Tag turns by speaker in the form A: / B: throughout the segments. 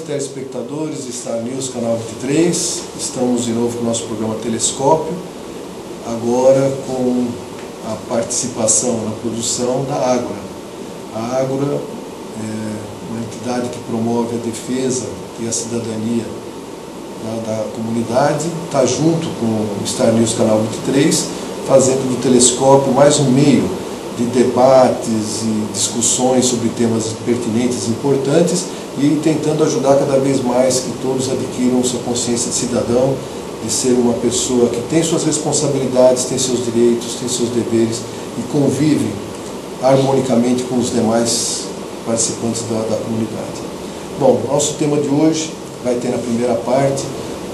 A: telespectadores de Star News, canal 23. Estamos de novo com o nosso programa Telescópio, agora com a participação na produção da Ágora. A Ágora é uma entidade que promove a defesa e a cidadania da comunidade, está junto com o Star News, canal 23, fazendo do Telescópio mais um meio de debates e discussões sobre temas pertinentes e importantes, e tentando ajudar cada vez mais que todos adquiram sua consciência de cidadão, de ser uma pessoa que tem suas responsabilidades, tem seus direitos, tem seus deveres e convive harmonicamente com os demais participantes da comunidade. Bom, nosso tema de hoje vai ter na primeira parte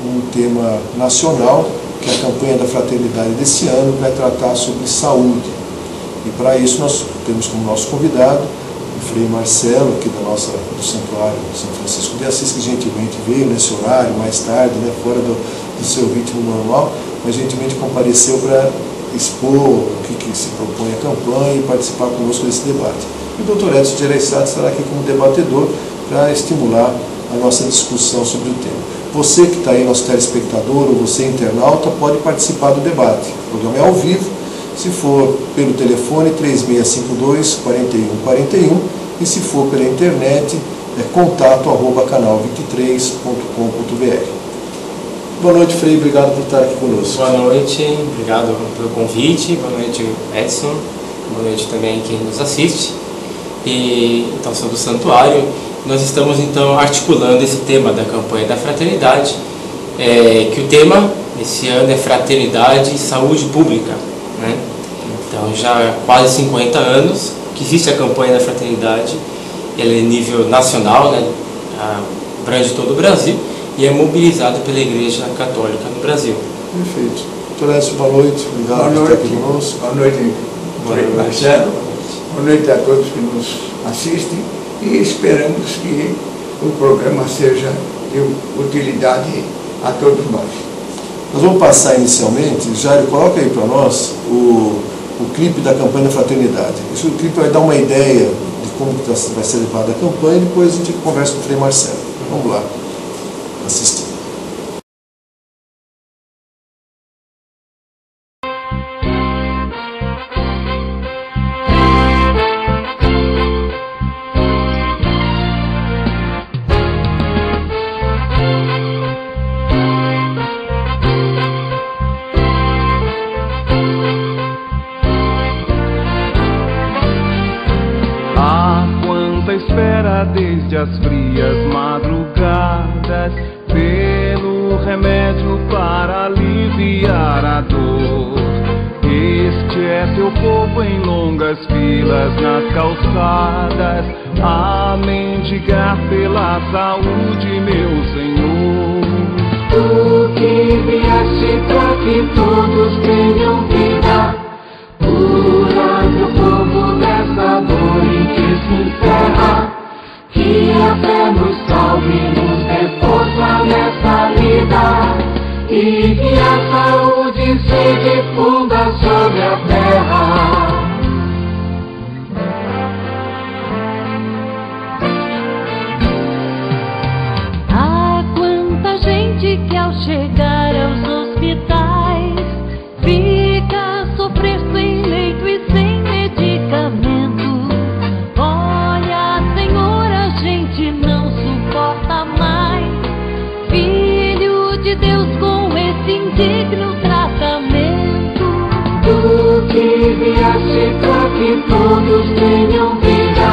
A: um tema nacional, que é a campanha da fraternidade desse ano vai tratar sobre saúde. E para isso nós temos como nosso convidado o Frei Marcelo, aqui do Santuário São Francisco de Assis, que gentilmente veio nesse horário, mais tarde, fora do seu ritmo normal, mas gentilmente compareceu para expor o que se propõe a campanha e participar conosco desse debate. E o Dr. Edson de Ereissati estará aqui como debatedor para estimular a nossa discussão sobre o tema. Você que está aí, nosso telespectador, ou você internauta, pode participar do debate. O programa é ao vivo, se for pelo telefone 3652-4141 e se for pela internet é contato@canal23.com.br. Boa noite, Frei, obrigado por estar aqui conosco.
B: Boa noite, obrigado pelo convite, boa noite, Edson, boa noite também quem nos assiste. E então, sou do Santuário. Nós estamos então articulando esse tema da campanha da fraternidade, que o tema esse ano é Fraternidade e Saúde Pública. Então já há quase 50 anos que existe a campanha da fraternidade, ela é nível nacional, abrange todo o Brasil e é mobilizada pela Igreja Católica no Brasil.
A: Perfeito. Doutor Edson, boa noite, obrigado por estar aqui conosco.
C: Boa noite, Marcelo. Boa noite a todos que nos assistem e esperamos que o programa seja de utilidade a todos nós.
A: Nós vamos passar inicialmente, Jairo, coloca aí para nós o clipe da campanha da fraternidade. Esse clipe vai dar uma ideia de como vai ser levada a campanha e depois a gente conversa com o Frei Marcelo. Vamos lá, assistir.
D: Desde as frias madrugadas, pelo remédio para aliviar a dor. Este é teu povo em longas filas nas calçadas, a mendigar pela saúde, meu Senhor.
E: Tu que vieste para que todos tenham vida, curando o povo dessa dor em que se encerra. Que a fé nos salve, nos dê força nessa vida, e que a saúde se difunda sobre a terra.
F: Há quanta gente que ao chegar aos hospitais fica a sofrer sem leito e sem medicamento. Não suporta mais, Filho de Deus, com esse indigno tratamento.
E: Tu que vieste para que todos tenham vida,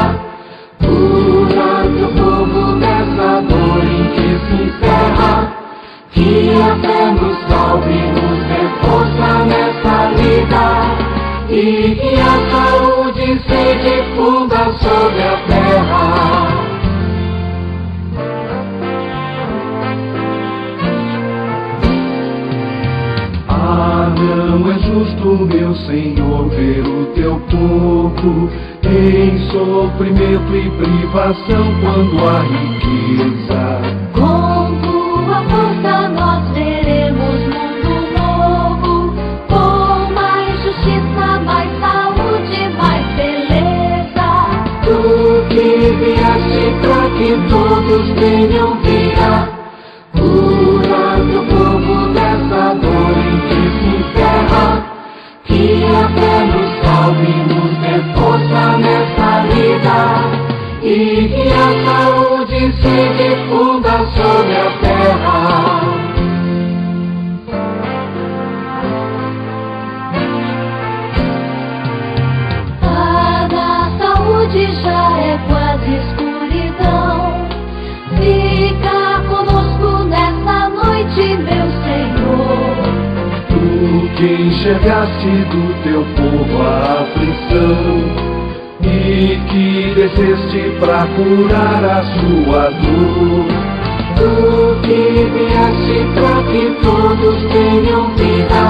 E: curando o povo dessa dor em que se encerra. Que a fé nos salve, nos dê força nessa vida, e que a saúde se difunda sobre a terra.
D: Não é justo, meu Senhor, ver o teu povo em sofrimento e privação quando há riqueza.
F: Com tua força nós veremos mundo novo, com mais justiça, mais saúde, mais beleza.
E: Tu que vieste para que todos tenham vida, se difunda sobre a terra.
F: A saúde já é quase escuridão. Fica conosco nessa noite, meu Senhor.
D: Tu que enxergaste do teu povo a aflição e que desceste pra curar a sua dor.
E: Tu que vieste pra que todos tenham vida,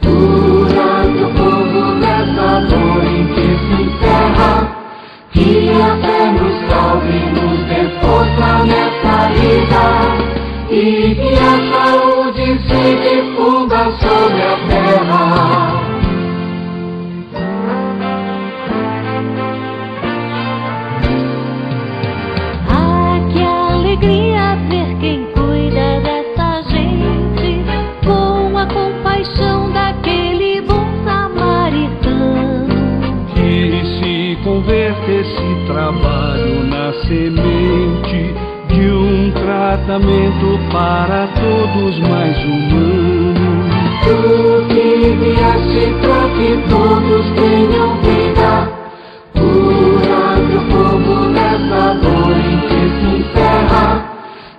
E: curando o povo nessa dor em que se encerra. Que a fé nos salve, nos dê força nessa vida, e que a saúde se difunda sobre a terra.
F: Ah, que alegria ver quem cuida dessa gente, com a compaixão daquele bom samaritano.
D: Que se converte esse trabalho na semente de um tratamento para todos mais humanos.
E: Tu que vieste pra que todos tenham vida, curando o povo nessa dor em que se encerra.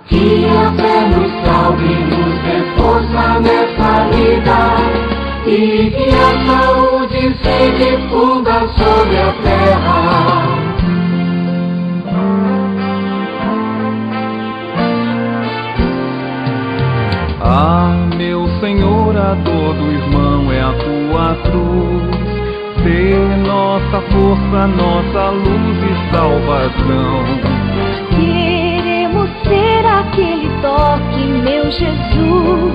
E: Que a fé nos salve, nos dê força nessa vida, e que a saúde se difunda sobre a terra.
D: Ah, meu Senhor, a dor do irmão é a tua cruz. Ser nossa força, nossa luz e salvação.
F: Queremos ser aquele toque, meu Jesus,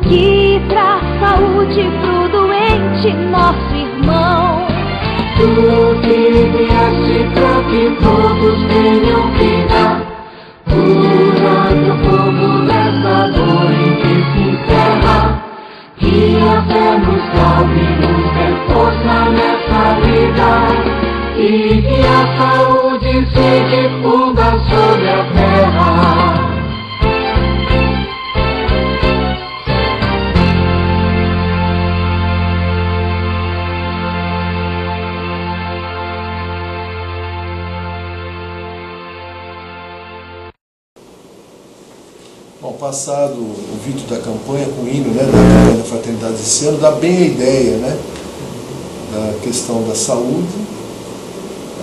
F: que traz saúde pro doente, nosso irmão.
E: Tu que vieste pra que todos tenham vida, curando o povo nessa dor em que se encerra. Que a fé nos salve, nos dê força nessa vida, e que a saúde se difunda sobre a terra.
A: Bom, passado o vídeo da campanha com o hino, né, da campanha da fraternidade desse ano, dá bem a ideia, né, da questão da saúde,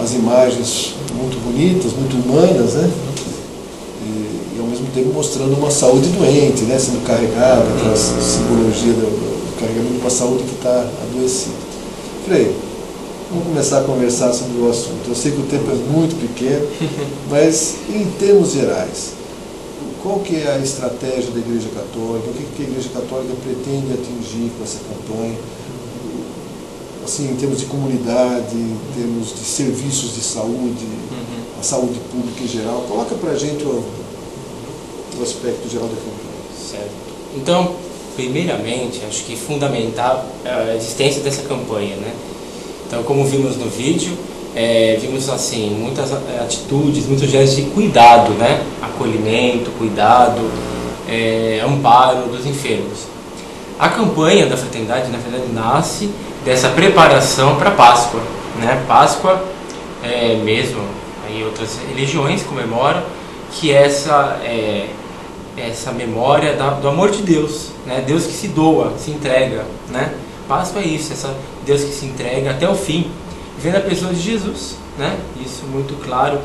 A: as imagens muito bonitas, muito humanas, né, e ao mesmo tempo mostrando uma saúde doente, né, sendo carregada, aquela simbologia do carregamento de uma saúde que está adoecida. Frei, vamos começar a conversar sobre o assunto. Eu sei que o tempo é muito pequeno, mas em termos gerais, qual que é a estratégia da Igreja Católica? O que a Igreja Católica pretende atingir com essa campanha? Assim, em termos de comunidade, em termos de serviços de saúde, a saúde pública em geral. Coloca pra gente o aspecto geral da campanha.
B: Certo. Então, primeiramente, acho que fundamental a existência dessa campanha, né? Então, como vimos no vídeo, vimos assim muitas atitudes, muitos gestos de cuidado, né? Acolhimento, cuidado, amparo dos enfermos. A campanha da fraternidade, na verdade, nasce dessa preparação para a Páscoa, né? Páscoa, mesmo aí outras religiões comemoram, que essa memória do amor de Deus, né? Deus que se doa, se entrega, né? Páscoa é isso, Deus que se entrega até o fim, vendo a pessoa de Jesus, né? Isso muito claro,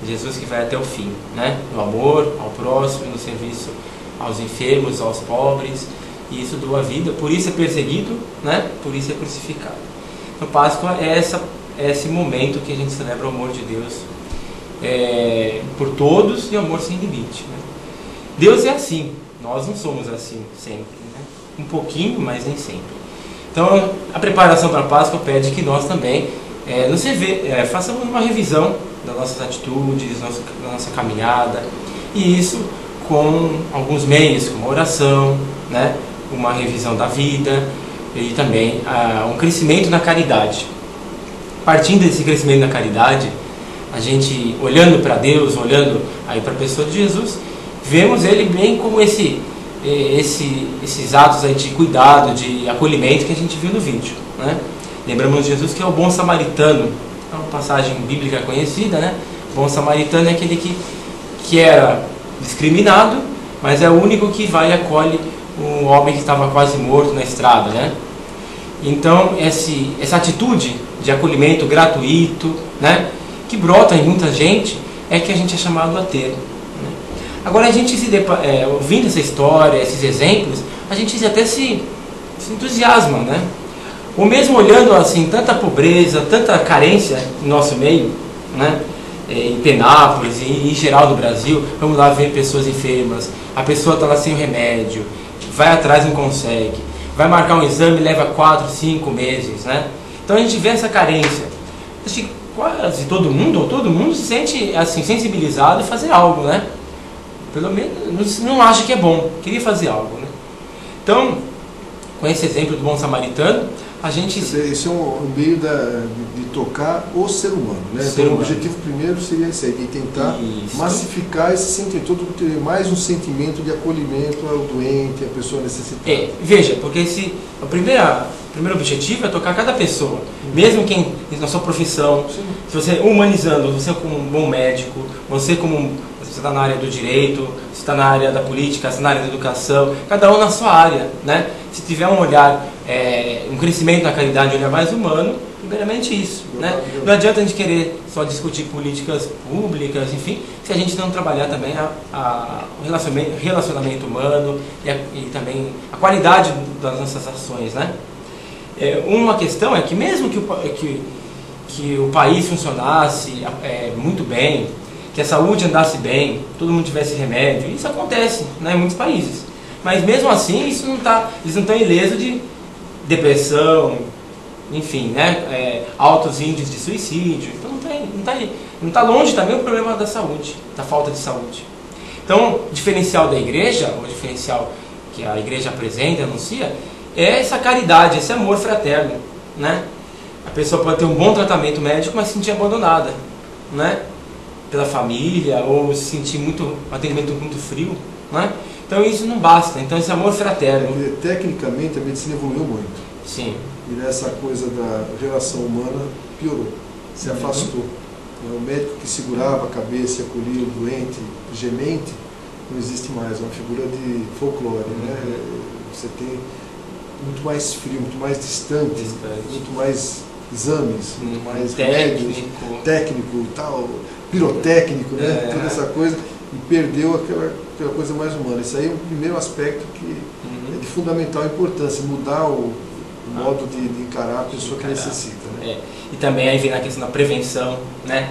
B: Jesus que vai até o fim, né? No amor ao próximo, no serviço aos enfermos, aos pobres, e isso doa a vida, por isso é perseguido, né? Por isso é crucificado. Então Páscoa é esse momento que a gente celebra o amor de Deus por todos e o amor sem limite, né? Deus é assim, nós não somos assim sempre, né? Um pouquinho, mas nem sempre. Então a preparação para a Páscoa pede que nós também façamos uma revisão das nossas atitudes, da nossa caminhada, e isso com alguns meios, como a oração, né? Uma revisão da vida e também um crescimento na caridade. Partindo desse crescimento na caridade, a gente olhando para Deus, olhando aí para a pessoa de Jesus, vemos ele bem como esses atos aí de cuidado, de acolhimento que a gente viu no vídeo, né? Lembramos de Jesus que é o bom samaritano, é uma passagem bíblica conhecida, né? O bom samaritano é aquele que era discriminado, mas é o único que vai e acolhe um homem que estava quase morto na estrada, né? Então essa atitude de acolhimento gratuito, né, que brota em muita gente, é que a gente é chamado a ter, né? Agora a gente ouvindo essa história, esses exemplos, a gente até se entusiasma, né? Ou mesmo olhando assim tanta pobreza, tanta carência no nosso meio, né? Em Penápolis e em geral no Brasil, vamos lá ver pessoas enfermas, a pessoa está lá sem o remédio, vai atrás, não consegue, vai marcar um exame, leva 4, 5 meses, né? Então a gente vê essa carência. Acho que quase todo mundo se sente assim sensibilizado a fazer algo, né? Pelo menos não acha que é bom, queria fazer algo, né? Então, com esse exemplo do bom samaritano, a gente...
A: Esse é um meio de tocar o ser humano, né? Então, o objetivo primeiro seria esse aí, de tentar massificar esse sentimento, ter mais um sentimento de acolhimento ao doente, à pessoa necessitada.
B: Veja, porque o primeiro objetivo é tocar cada pessoa, mesmo quem na sua profissão, se você humanizando, você como um bom médico, você está na área do direito, você está na área da política, você está na área da educação, cada um na sua área, né? Se tiver um olhar, um crescimento na caridade, um olhar mais humano, primeiramente isso, né? Não adianta a gente querer só discutir políticas públicas, enfim, se a gente não trabalhar também o relacionamento humano e também a qualidade das nossas ações, né? Uma questão é que mesmo que o país funcionasse muito bem, que a saúde andasse bem, todo mundo tivesse remédio, isso acontece, né, em muitos países. Mas mesmo assim, eles não estão ilesos de depressão, enfim, né, altos índices de suicídio. Então não está longe também o problema da saúde, da falta de saúde. Então, o diferencial da igreja, o diferencial que a igreja apresenta, anuncia, é essa caridade, esse amor fraterno, né? A pessoa pode ter um bom tratamento médico, mas se sentir abandonada, né? Pela família, ou se sentir um atendimento muito frio, né? Então isso não basta. Então esse amor fraterno.
A: Tecnicamente a medicina evoluiu muito.
B: Sim.
A: E nessa coisa da relação humana piorou, se afastou. O médico que segurava a cabeça e acolhia o doente gemente não existe mais, é uma figura de folclore, né? Você tem muito mais frio, muito mais distante. Muito mais exames, muito mais remédios, técnico, tal, pirotécnico, né? Toda essa coisa, e perdeu aquela coisa mais humana. Isso aí é o primeiro aspecto que é de fundamental importância, mudar o modo de encarar a pessoa que necessita, né?
B: E também aí vem a questão da prevenção, né?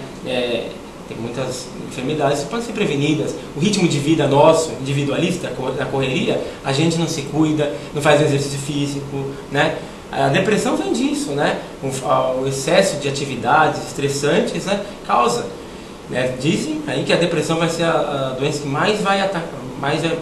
B: Tem muitas enfermidades que podem ser prevenidas. O ritmo de vida nosso, individualista, da correria, a gente não se cuida, não faz exercício físico, né? A depressão vem disso, né? O excesso de atividades estressantes, né, causa, né? Dizem aí que a depressão vai ser a doença que mais vai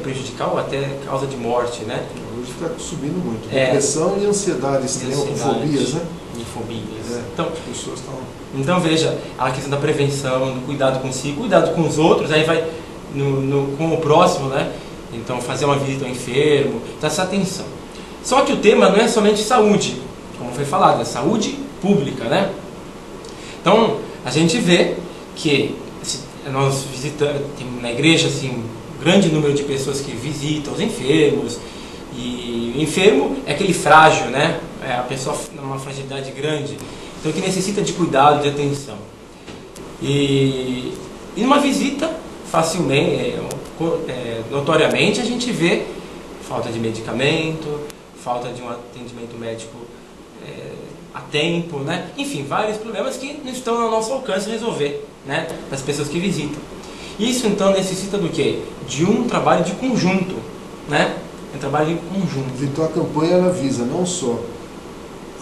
B: prejudicar ou até causa de morte, né?
A: Hoje está subindo muito. Depressão e ansiedade extrema, com fobias, né?
B: E fobias. Então, as pessoas estão... Então veja, a questão da prevenção, do cuidado consigo, cuidado com os outros, aí vai com o próximo, né? Então fazer uma visita ao enfermo, então essa atenção. Só que o tema não é somente saúde, como foi falado, é saúde pública, né? Então a gente vê que nós visitamos, tem na igreja assim, um grande número de pessoas que visitam os enfermos, e o enfermo é aquele frágil, né? A pessoa numa fragilidade grande, então que necessita de cuidado, de atenção. E numa visita, facilmente, notoriamente, a gente vê falta de medicamento, falta de um atendimento médico a tempo, né? Enfim, vários problemas que não estão ao nosso alcance resolver, né? Das pessoas que visitam. Isso então necessita do quê? De um trabalho de conjunto, né? Um trabalho em conjunto.
A: Então a campanha ela visa não só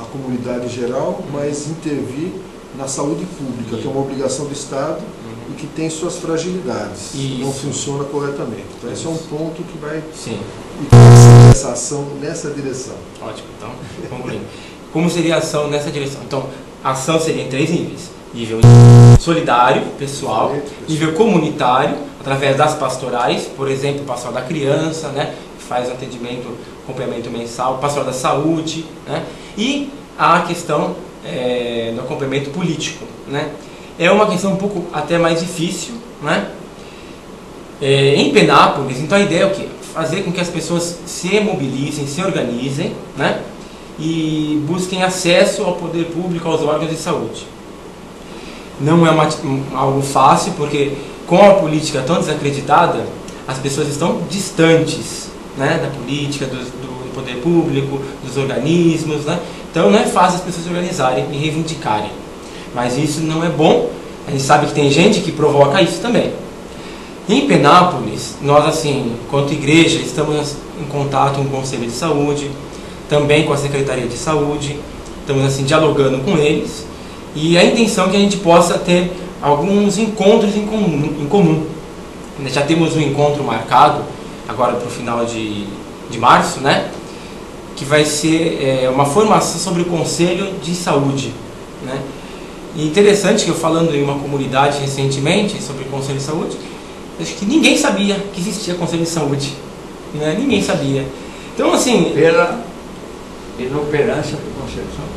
A: a comunidade geral, mas intervir na saúde pública, que é uma obligação do Estado e que tem suas fragilidades, não funciona corretamente. Então esse é um ponto que vai ir essa ação nessa direção.
B: Ótimo, então concluindo. Como seria a ação nessa direção? Então, a ação seria em 3 níveis: nível solidário, pessoal, nível comunitário, através das pastorais, por exemplo, pastoral da criança, né, que faz atendimento, acompanhamento mensal, pastoral da saúde, né, e a questão do acompanhamento político, né. É uma questão um pouco até mais difícil, né. Em Penápolis, então a ideia é o quê? Fazer com que as pessoas se mobilizem, se organizem, né, e busquem acesso ao poder público, aos órgãos de saúde. Não é algo fácil, porque com a política tão desacreditada, as pessoas estão distantes, né, da política, do poder público, dos organismos, né? Então não é fácil as pessoas se organizarem e reivindicarem. Mas isso não é bom, a gente sabe que tem gente que provoca isso também. Em Penápolis, nós, assim, enquanto igreja, estamos em contato com o Conselho de Saúde, também com a Secretaria de Saúde, estamos, assim, dialogando com eles, e a intenção é que a gente possa ter alguns encontros em comum. Já temos um encontro marcado, agora para o final de março, né, que vai ser uma formação sobre o Conselho de Saúde, né. E interessante que eu, falando em uma comunidade recentemente sobre o Conselho de Saúde, acho que ninguém sabia que existia Conselho de Saúde, né? Ninguém sabia. Então, assim...
C: Pela inoperância do Conselho de Saúde.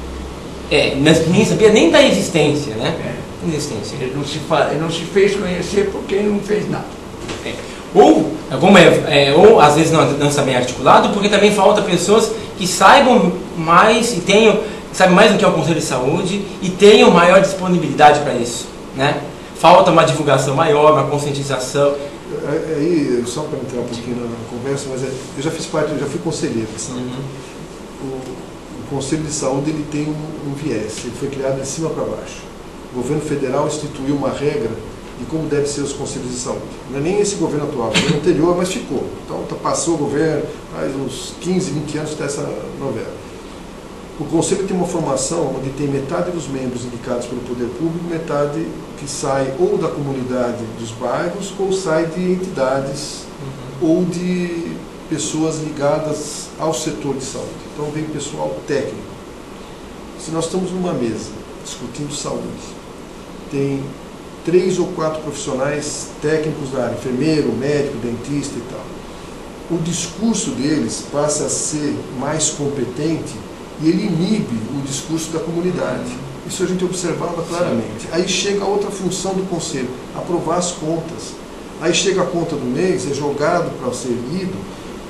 B: Ninguém sabia nem da existência, né? Existência.
C: Ele não se fez conhecer porque ele não fez nada.
B: Ou às vezes não está bem articulado, porque também falta pessoas que saibam mais e saibam mais do que é o Conselho de Saúde e tenham maior disponibilidade para isso, né? Falta uma divulgação maior, uma conscientização.
A: Aí, só para entrar um pouquinho na conversa, mas eu já fiz parte, eu já fui conselheiro. O Conselho de Saúde ele tem um viés, ele foi criado de cima para baixo. O governo federal instituiu uma regra de como devem ser os conselhos de saúde. Não é nem esse governo atual, o governo anterior, mas ficou. Então passou o governo, faz uns 15, 20 anos está essa novela. O Conselho tem uma formação onde tem metade dos membros indicados pelo poder público, metade que sai ou da comunidade dos bairros, ou sai de entidades, ou de pessoas ligadas ao setor de saúde. Então vem pessoal técnico. Se nós estamos numa mesa discutindo saúde, tem 3 ou 4 profissionais técnicos da área, enfermeiro, médico, dentista e tal. O discurso deles passa a ser mais competente e ele inibe o discurso da comunidade. Isso a gente observava claramente. Aí chega a outra função do Conselho, aprovar as contas. Aí chega a conta do mês, é jogado para ser lido,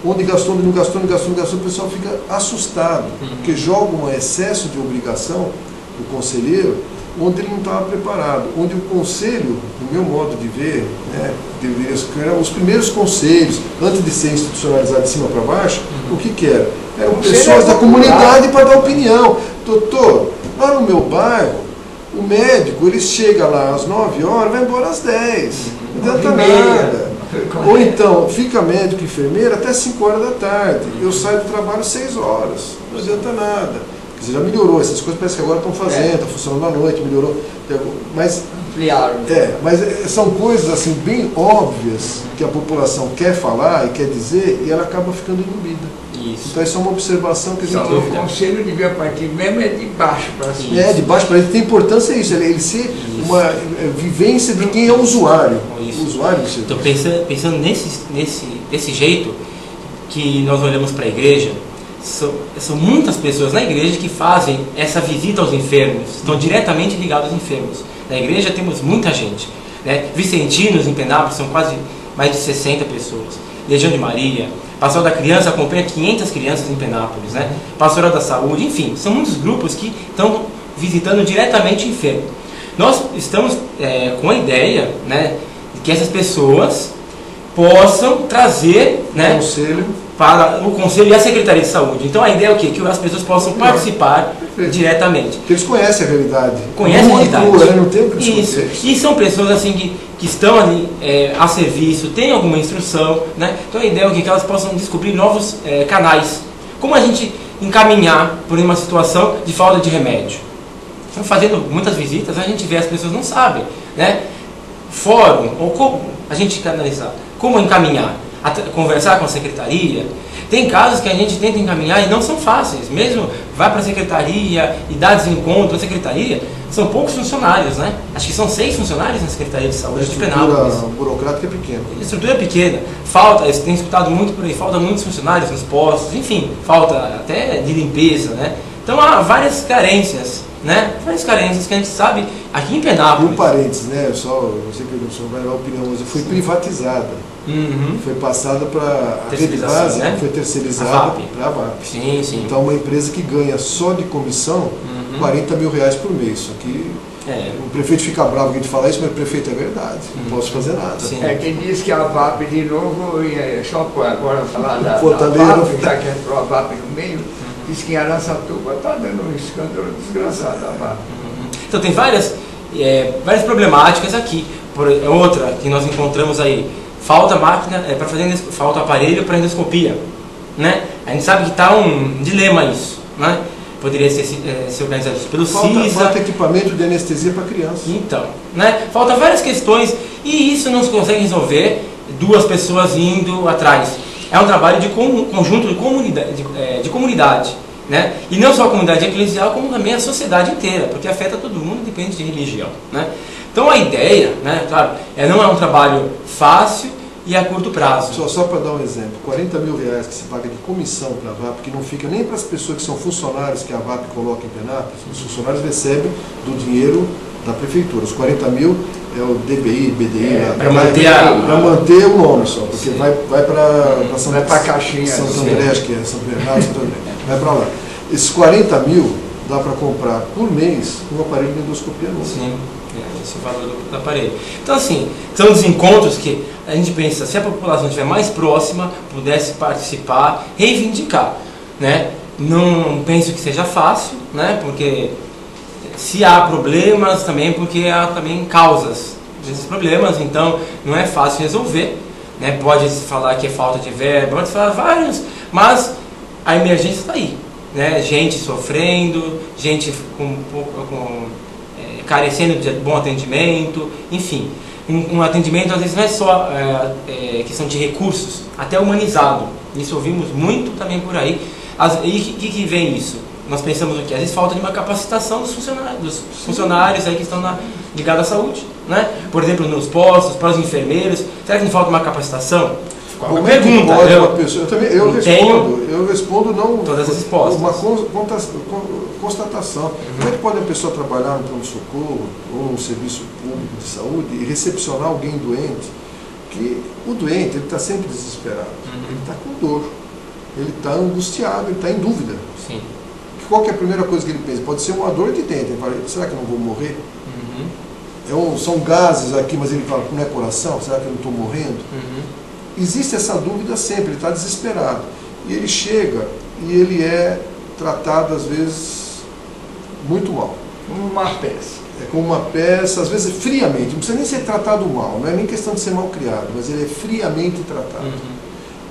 A: onde gastou, onde não gastou, o pessoal fica assustado, porque joga um excesso de obrigação do conselheiro, onde ele não estava preparado, onde o Conselho, no meu modo de ver, né, deveria ser os primeiros conselhos, antes de ser institucionalizado de cima para baixo, o que era? Eram pessoas da comunidade para dar opinião. Doutor, lá no meu bairro, o médico, ele chega lá às 9 horas, vai embora às 10, não adianta nada. Ou então, fica médico e enfermeira até 5 horas da tarde, eu saio do trabalho às 6 horas, não adianta nada. Quer dizer, já melhorou, essas coisas parece que agora estão fazendo, está funcionando à noite, melhorou. Mas, mas são coisas assim bem óbvias que a população quer falar e quer dizer e ela acaba ficando inibida.
B: Isso.
A: Então isso é uma observação que a gente
C: tem. O conselho devia partir mesmo de baixo para cima.
A: De baixo para cima. Tem importância isso, ele ser uma vivência de quem é o usuário.
B: Isso.
A: O usuário do
B: então pensando desse jeito que nós olhamos para a igreja, são muitas pessoas na igreja que fazem essa visita aos enfermos, estão diretamente ligados aos enfermos. Na igreja temos muita gente, né? Vicentinos em Penápolis são quase mais de 60 pessoas. Legião de Maria, Pastoral da Criança acompanha 500 crianças em Penápolis, né? Pastoral da Saúde, enfim, são muitos grupos que estão visitando diretamente o enfermo. Nós estamos com a ideia, né, de que essas pessoas possam trazer, né, para o Conselho e a Secretaria de Saúde. Então a ideia é o quê? Que as pessoas possam participar diretamente.
A: Porque eles conhecem a realidade.
B: Conhecem a realidade.
A: Não tem o que
B: isso. E são pessoas assim que estão ali a serviço, têm alguma instrução, né? Então a ideia é o quê? Que elas possam descobrir novos canais. Como a gente encaminhar por uma situação de falta de remédio. Então, fazendo muitas visitas, a gente vê as pessoas não sabem, né? Fórum, ou como a gente canalizar, como encaminhar. conversar com a secretaria. Tem casos que a gente tenta encaminhar e não são fáceis. Mesmo vai para a secretaria e dá desencontro. A secretaria são poucos funcionários, né? Acho que são 6 funcionários na Secretaria de Saúde de Penápolis.
A: A estrutura burocrática é pequena.
B: A estrutura é pequena. Falta, eu tenho escutado muito por aí, falta muitos funcionários nos postos, enfim, falta até de limpeza, né? Então há várias carências, né? Várias carências que a gente sabe aqui em Penápolis.
A: E um parênteses, né? Eu sei que o senhor vai dar uma opinião, mas foi privatizada. Foi passada para a rede básica, né? Foi terceirizada para a VAP.
B: Sim, sim.
A: Então uma empresa que ganha só de comissão R$40 mil por mês. Isso aqui, o prefeito fica bravo que a gente fala isso, mas o prefeito é verdade. Não posso fazer nada.
B: Sim.
C: Quem diz que a VAP de novo, só agora falar da
A: Fortaleza,
C: VAP, já que entrou a VAP no meio, diz que em Araçatuba está dando um escândalo desgraçado a VAP.
B: Então tem várias problemáticas aqui. Outra que nós encontramos aí, falta máquina para fazer, falta aparelho para endoscopia, né? A gente sabe que está um dilema isso, né? Poderia ser organizado pelo CISA.
A: Falta equipamento de anestesia para criança.
B: Então, né? Falta várias questões e isso não se consegue resolver 2 pessoas indo atrás. É um trabalho de conjunto de comunidade, né? E não só a comunidade eclesial, como também a sociedade inteira, porque afeta todo mundo, depende de religião, né? Então a ideia, né, claro, não é um trabalho fácil e a curto prazo.
A: Só para dar um exemplo, R$40 mil que se paga de comissão para a VAP, que não fica nem para as pessoas que são funcionários que a VAP coloca em Penápolis, os funcionários recebem do dinheiro da prefeitura. Os 40 mil é o DBI, BDI,
B: para manter
A: o nome só, porque vai para São
C: Caixinha,
A: Santo André, acho que é São Bernardo, Santo André, vai para lá. Esses 40 mil dá para comprar por mês um aparelho de endoscopia novo.
B: Sim. Esse valor do aparelho. Então assim, são desencontros que a gente pensa, se a população estiver mais próxima, pudesse participar, reivindicar, né? Não penso que seja fácil, né? Porque se há problemas também, porque há também causas desses problemas, então não é fácil resolver, né? Pode se falar que é falta de verba, pode se falar vários, mas a emergência está aí, né? Gente sofrendo, gente carecendo de bom atendimento, enfim. Um atendimento às vezes não é só questão de recursos, até humanizado. Isso ouvimos muito também por aí. E que vem isso? Nós pensamos o quê? Às vezes falta de uma capacitação dos funcionários aí que estão ligados à saúde, né? Por exemplo, nos postos, para os enfermeiros. Será que não falta uma capacitação?
A: Uma pergunta, eu respondo não
B: todas as respostas.
A: Uma constatação. Como é que pode a pessoa trabalhar no pronto-socorro ou no serviço público de saúde e recepcionar alguém doente? Que o doente ele está sempre desesperado, ele está com dor, ele está angustiado, ele está em dúvida.
B: Sim.
A: Qual que é a primeira coisa que ele pensa? Pode ser uma dor de dente. Ele fala, será que eu não vou morrer? São gases aqui, mas ele fala, não é coração? Será que eu não estou morrendo? Existe essa dúvida sempre, ele está desesperado. E ele chega e ele é tratado, às vezes, muito mal.
C: Como uma peça.
A: É como uma peça, às vezes friamente. Não precisa nem ser tratado mal, não é nem questão de ser mal criado, mas ele é friamente tratado.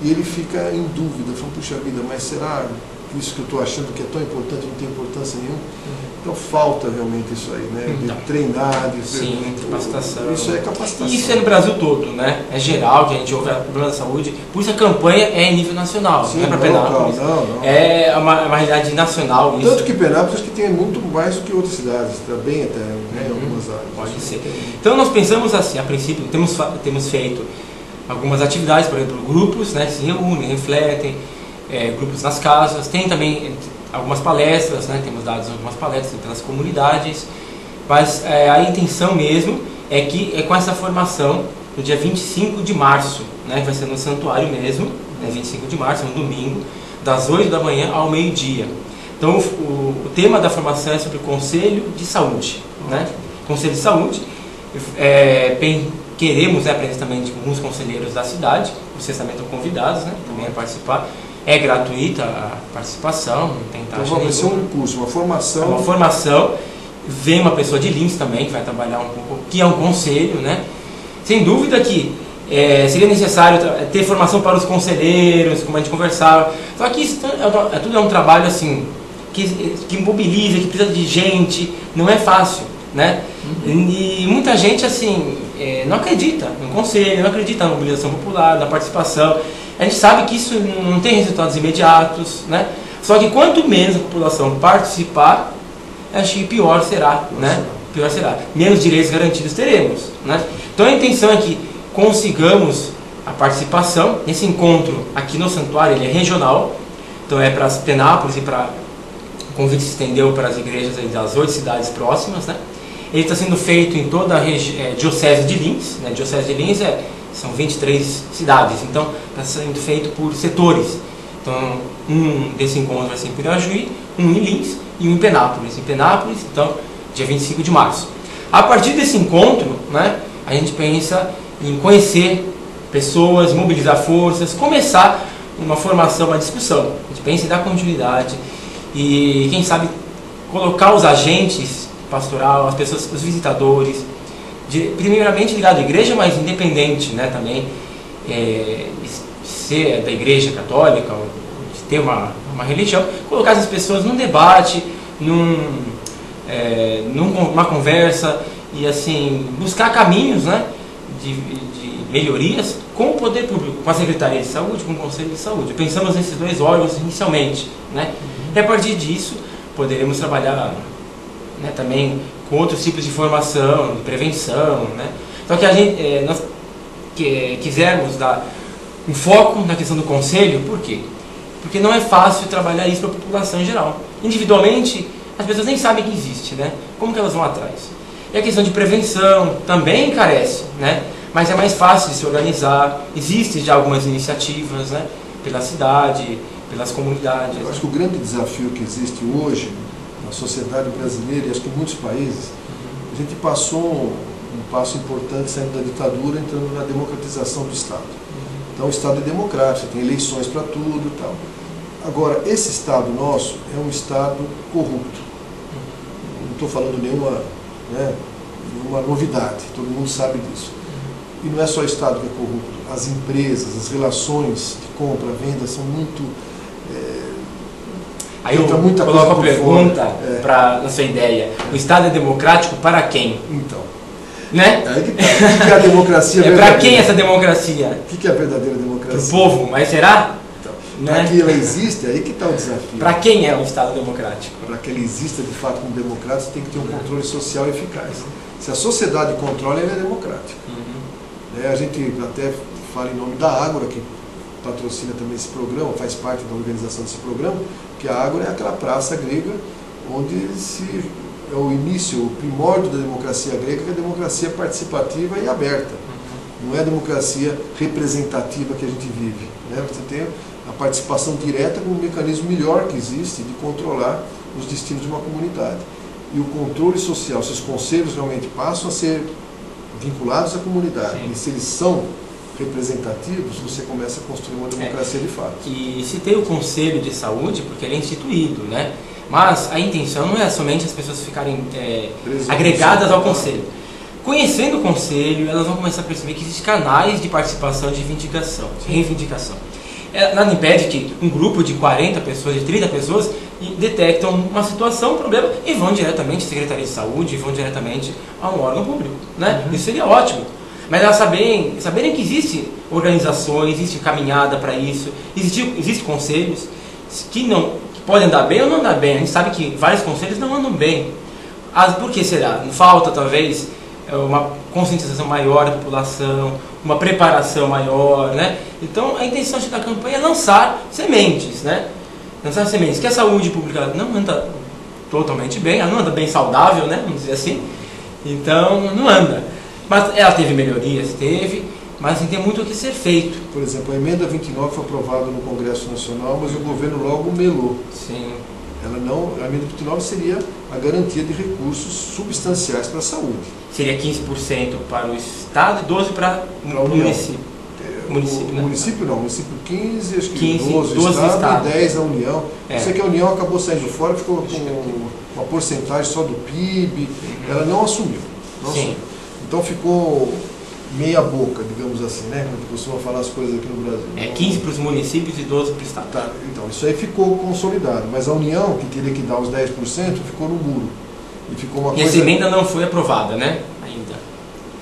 A: E ele fica em dúvida, falando, puxa vida, mas será isso que eu estou achando que é tão importante não tem importância nenhuma? Então falta realmente isso aí, né? De treinar,
B: sim, capacitação.
A: Isso é capacitação.
B: E isso é no Brasil todo, né? É geral que a gente ouve o problema da saúde, por isso a campanha é em nível nacional,
A: sim,
B: não é para Penápolis.
A: Não.
B: É uma realidade nacional. Isso.
A: Tanto que Penápolis que tem muito mais do que outras cidades, também até, né, em algumas áreas.
B: Pode ser. Então nós pensamos assim, a princípio, temos feito algumas atividades, por exemplo, grupos, né, que se reúnem, refletem, grupos nas casas, tem também algumas palestras, né, temos dado algumas palestras pelas comunidades, mas a intenção mesmo é que com essa formação, no dia 25 de março, né, vai ser no santuário mesmo, né, 25 de março, um domingo, das 8 da manhã ao meio-dia. Então o tema da formação é sobre o Conselho de Saúde, né? Conselho de Saúde, queremos, né, a presença também de alguns conselheiros da cidade, vocês também estão convidados, né, também a participar. É gratuita a participação, não tem taxa
A: nenhuma. Então vai ser um curso, uma formação.
B: Uma formação, vem uma pessoa de Lins também, que vai trabalhar um pouco, que é um conselho, né? Sem dúvida que seria necessário ter formação para os conselheiros, como a gente conversava. Só que isso tudo é um trabalho assim, que mobiliza, que precisa de gente, não é fácil, né? E muita gente assim, não acredita no conselho, não acredita na mobilização popular, na participação. A gente sabe que isso não tem resultados imediatos, né? Só que quanto menos a população participar, acho que pior será, né? Pior será. Menos direitos garantidos teremos, né? Então a intenção é que consigamos a participação. Esse encontro aqui no santuário, ele é regional, então é para Penápolis e para... O convite se estendeu para as igrejas das 8 cidades próximas, né? Ele está sendo feito em toda a diocese de Lins, né? Diocese de Lins são 23 cidades, então está sendo feito por setores. Então, um desse encontro vai ser em Pirajuí, um em Lins e um em Penápolis. Em Penápolis, então, dia 25 de março. A partir desse encontro, né, a gente pensa em conhecer pessoas, mobilizar forças, começar uma formação, uma discussão. A gente pensa em dar continuidade e, quem sabe, colocar os agentes pastoral, as pessoas, os visitadores, primeiramente ligado à igreja, mas independente, né, também, ser da igreja católica, ou de ter uma religião, colocar essas pessoas num debate, numa conversa e assim buscar caminhos, né, de melhorias com o poder público, com a Secretaria de Saúde, com o Conselho de Saúde. Pensamos nesses dois órgãos inicialmente, né, e a partir disso poderemos trabalhar, né, também com outros tipos de formação, de prevenção, né. Só que nós quisermos dar um foco na questão do conselho, por quê? Porque não é fácil trabalhar isso para a população em geral. Individualmente, as pessoas nem sabem que existe, né? Como que elas vão atrás? E a questão de prevenção também carece, né? Mas é mais fácil de se organizar. Existem já algumas iniciativas, né? Pela cidade, pelas comunidades.
A: Eu acho que o grande desafio que existe hoje na sociedade brasileira, e acho que em muitos países, a gente passou um passo importante saindo da ditadura, entrando na democratização do Estado. Então o Estado é democrático, tem eleições para tudo e tal. Agora, esse Estado nosso é um Estado corrupto. Não estou falando nenhuma novidade, todo mundo sabe disso. E não é só o Estado que é corrupto, as empresas, as relações de compra, venda são muito...
B: Aí eu coloco a pergunta na sua ideia. O Estado é democrático para quem?
A: Então,
B: né?
A: Aí que tá. O que é a democracia verdadeira?
B: Para quem essa democracia?
A: O que é a verdadeira democracia?
B: Para o povo, mas será?
A: Então,
B: né?
A: Para que ela existe, aí que está o desafio.
B: Para quem é um Estado democrático?
A: Para que ela exista de fato como democrático, tem que ter um controle social eficaz. Se a sociedade controla, ele é democrático. A gente até fala em nome da Ágora, que patrocina também esse programa, faz parte da organização desse programa, que a Ágora é aquela praça grega onde é o início, o primórdio da democracia grega, que é a democracia participativa e aberta. Não é a democracia representativa que a gente vive, né? Você tem a participação direta como um mecanismo melhor que existe de controlar os destinos de uma comunidade. E o controle social, se os conselhos realmente passam a ser vinculados à comunidade, e se eles são representativos, você começa a construir uma democracia de fato.
B: E se tem o Conselho de Saúde, porque ele é instituído, né? Mas a intenção não é somente as pessoas ficarem agregadas ao Conselho. Conhecendo o Conselho, elas vão começar a perceber que existem canais de participação, de reivindicação. Nada impede que um grupo de 40 pessoas, de 30 pessoas, detectam uma situação, um problema, e vão diretamente à Secretaria de Saúde, vão diretamente a um órgão público, né? Isso seria ótimo. Mas elas saberem que existem organizações, existe caminhada para isso, existem conselhos que podem andar bem ou não andar bem. A gente sabe que vários conselhos não andam bem. Por que será? Falta, talvez, uma conscientização maior da população, uma preparação maior, né? Então, a intenção da campanha é lançar sementes, né? Lançar sementes. Que a saúde pública não anda totalmente bem, ela não anda bem saudável, né? Vamos dizer assim. Então, não anda. Mas ela teve melhorias, mas tem muito o que ser feito.
A: Por exemplo, a emenda 29 foi aprovada no Congresso Nacional, mas o governo logo melou.
B: Sim.
A: A emenda 29 seria a garantia de recursos substanciais para a saúde.
B: Seria 15% para o Estado e 12% para o município.
A: O município não, o município 15, acho que
B: 12
A: Estado e 10 a União. Eu sei que a União acabou saindo fora, ficou com uma porcentagem só do PIB, ela não assumiu. Então ficou meia boca, digamos assim, né? Como a gente costuma falar as coisas aqui no Brasil.
B: 15 para os municípios e 12 para o Estado.
A: Tá, então isso aí ficou consolidado, mas a União, que teria que dar os 10%, ficou no muro. E ficou uma coisa...
B: essa emenda não foi aprovada, né? Ainda.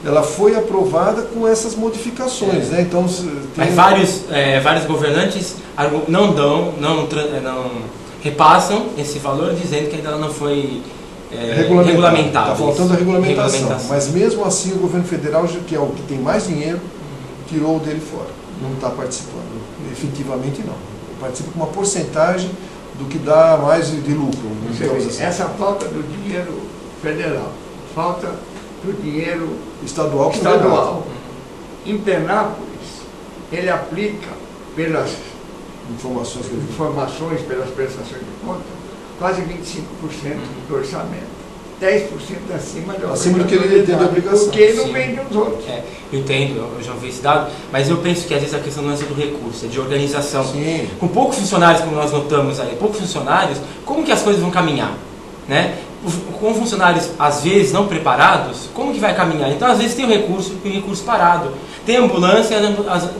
A: ela foi aprovada com essas modificações, né? Então,
B: mas vários governantes não repassam esse valor, dizendo que ainda não foi regulamentada.
A: Está faltando a regulamentação. Mas mesmo assim o governo federal, que é o que tem mais dinheiro, tirou o dele fora. Não está participando. Efetivamente não. Participa com uma porcentagem do que dá mais de lucro.
C: Assim. Essa falta do dinheiro federal, falta do dinheiro
A: estadual.
C: Em Penápolis, ele aplica pelas informações, pelas prestações de conta, quase 25% do orçamento. 10% acima
A: do que ele tem de obrigação.
C: Porque não vem dos outros.
B: Eu entendo, eu já ouvi esse dado, mas eu penso que às vezes a questão não é só do recurso, é de organização.
A: Sim.
B: Com poucos funcionários, como nós notamos aí, poucos funcionários, como que as coisas vão caminhar? Né? Com funcionários, às vezes, não preparados, como que vai caminhar? Então, às vezes, tem o recurso e o recurso parado. Tem ambulância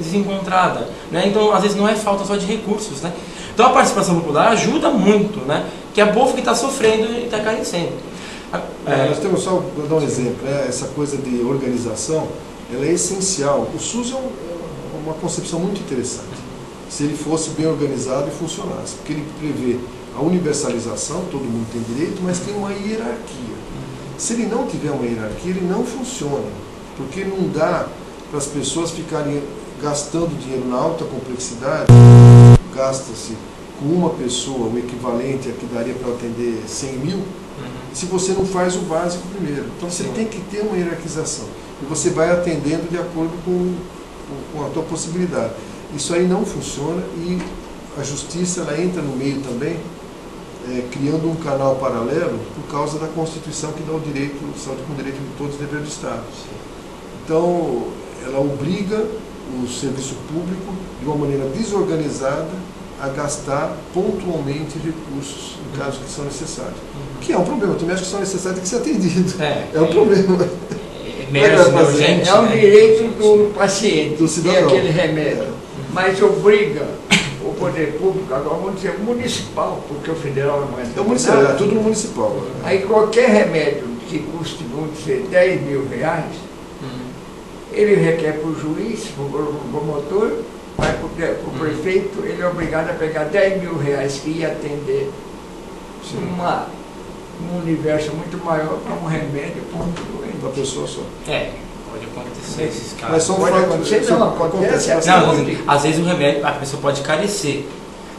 B: desencontrada. Né? Então, às vezes, não é falta só de recursos. Né? Então, a participação popular ajuda muito, né? Que é a povo que está sofrendo e está carecendo.
A: Nós temos só, vou dar um exemplo, né? Essa coisa de organização, ela é essencial. O SUS é uma concepção muito interessante, se ele fosse bem organizado e funcionasse, porque ele prevê a universalização, todo mundo tem direito, mas tem uma hierarquia. Se ele não tiver uma hierarquia, ele não funciona, porque não dá para as pessoas ficarem gastando dinheiro na alta complexidade. Gasta-se com uma pessoa o equivalente a que daria para atender 100 mil, se você não faz o básico primeiro. Então você tem que ter uma hierarquização, e você vai atendendo de acordo com a tua possibilidade. Isso aí não funciona, e a justiça ela entra no meio também, criando um canal paralelo por causa da Constituição, que dá o direito, saúde com direito de todos, dever do Estado. Então, ela obriga o serviço público, de uma maneira desorganizada, a gastar pontualmente recursos em casos que são necessários. Que é um problema, eu também acho que são necessários, tem que ser atendido. É um problema.
B: Urgente,
C: é um direito do paciente,
A: do cidadão,
C: ter aquele remédio, mas obriga o poder público, agora vamos dizer municipal, porque o federal não é
A: municipal, é tudo municipal.
C: Aí qualquer remédio que custe, vamos dizer, 10 mil reais, ele requer para o juiz, para o promotor, vai para o prefeito, ele é obrigado a pegar 10 mil reais que ia atender um universo muito maior para um remédio para um doente.
A: Uma pessoa só.
B: Pode acontecer esses casos.
A: Mas
C: pode acontecer, não acontece.
B: Às vezes o remédio, a pessoa pode carecer.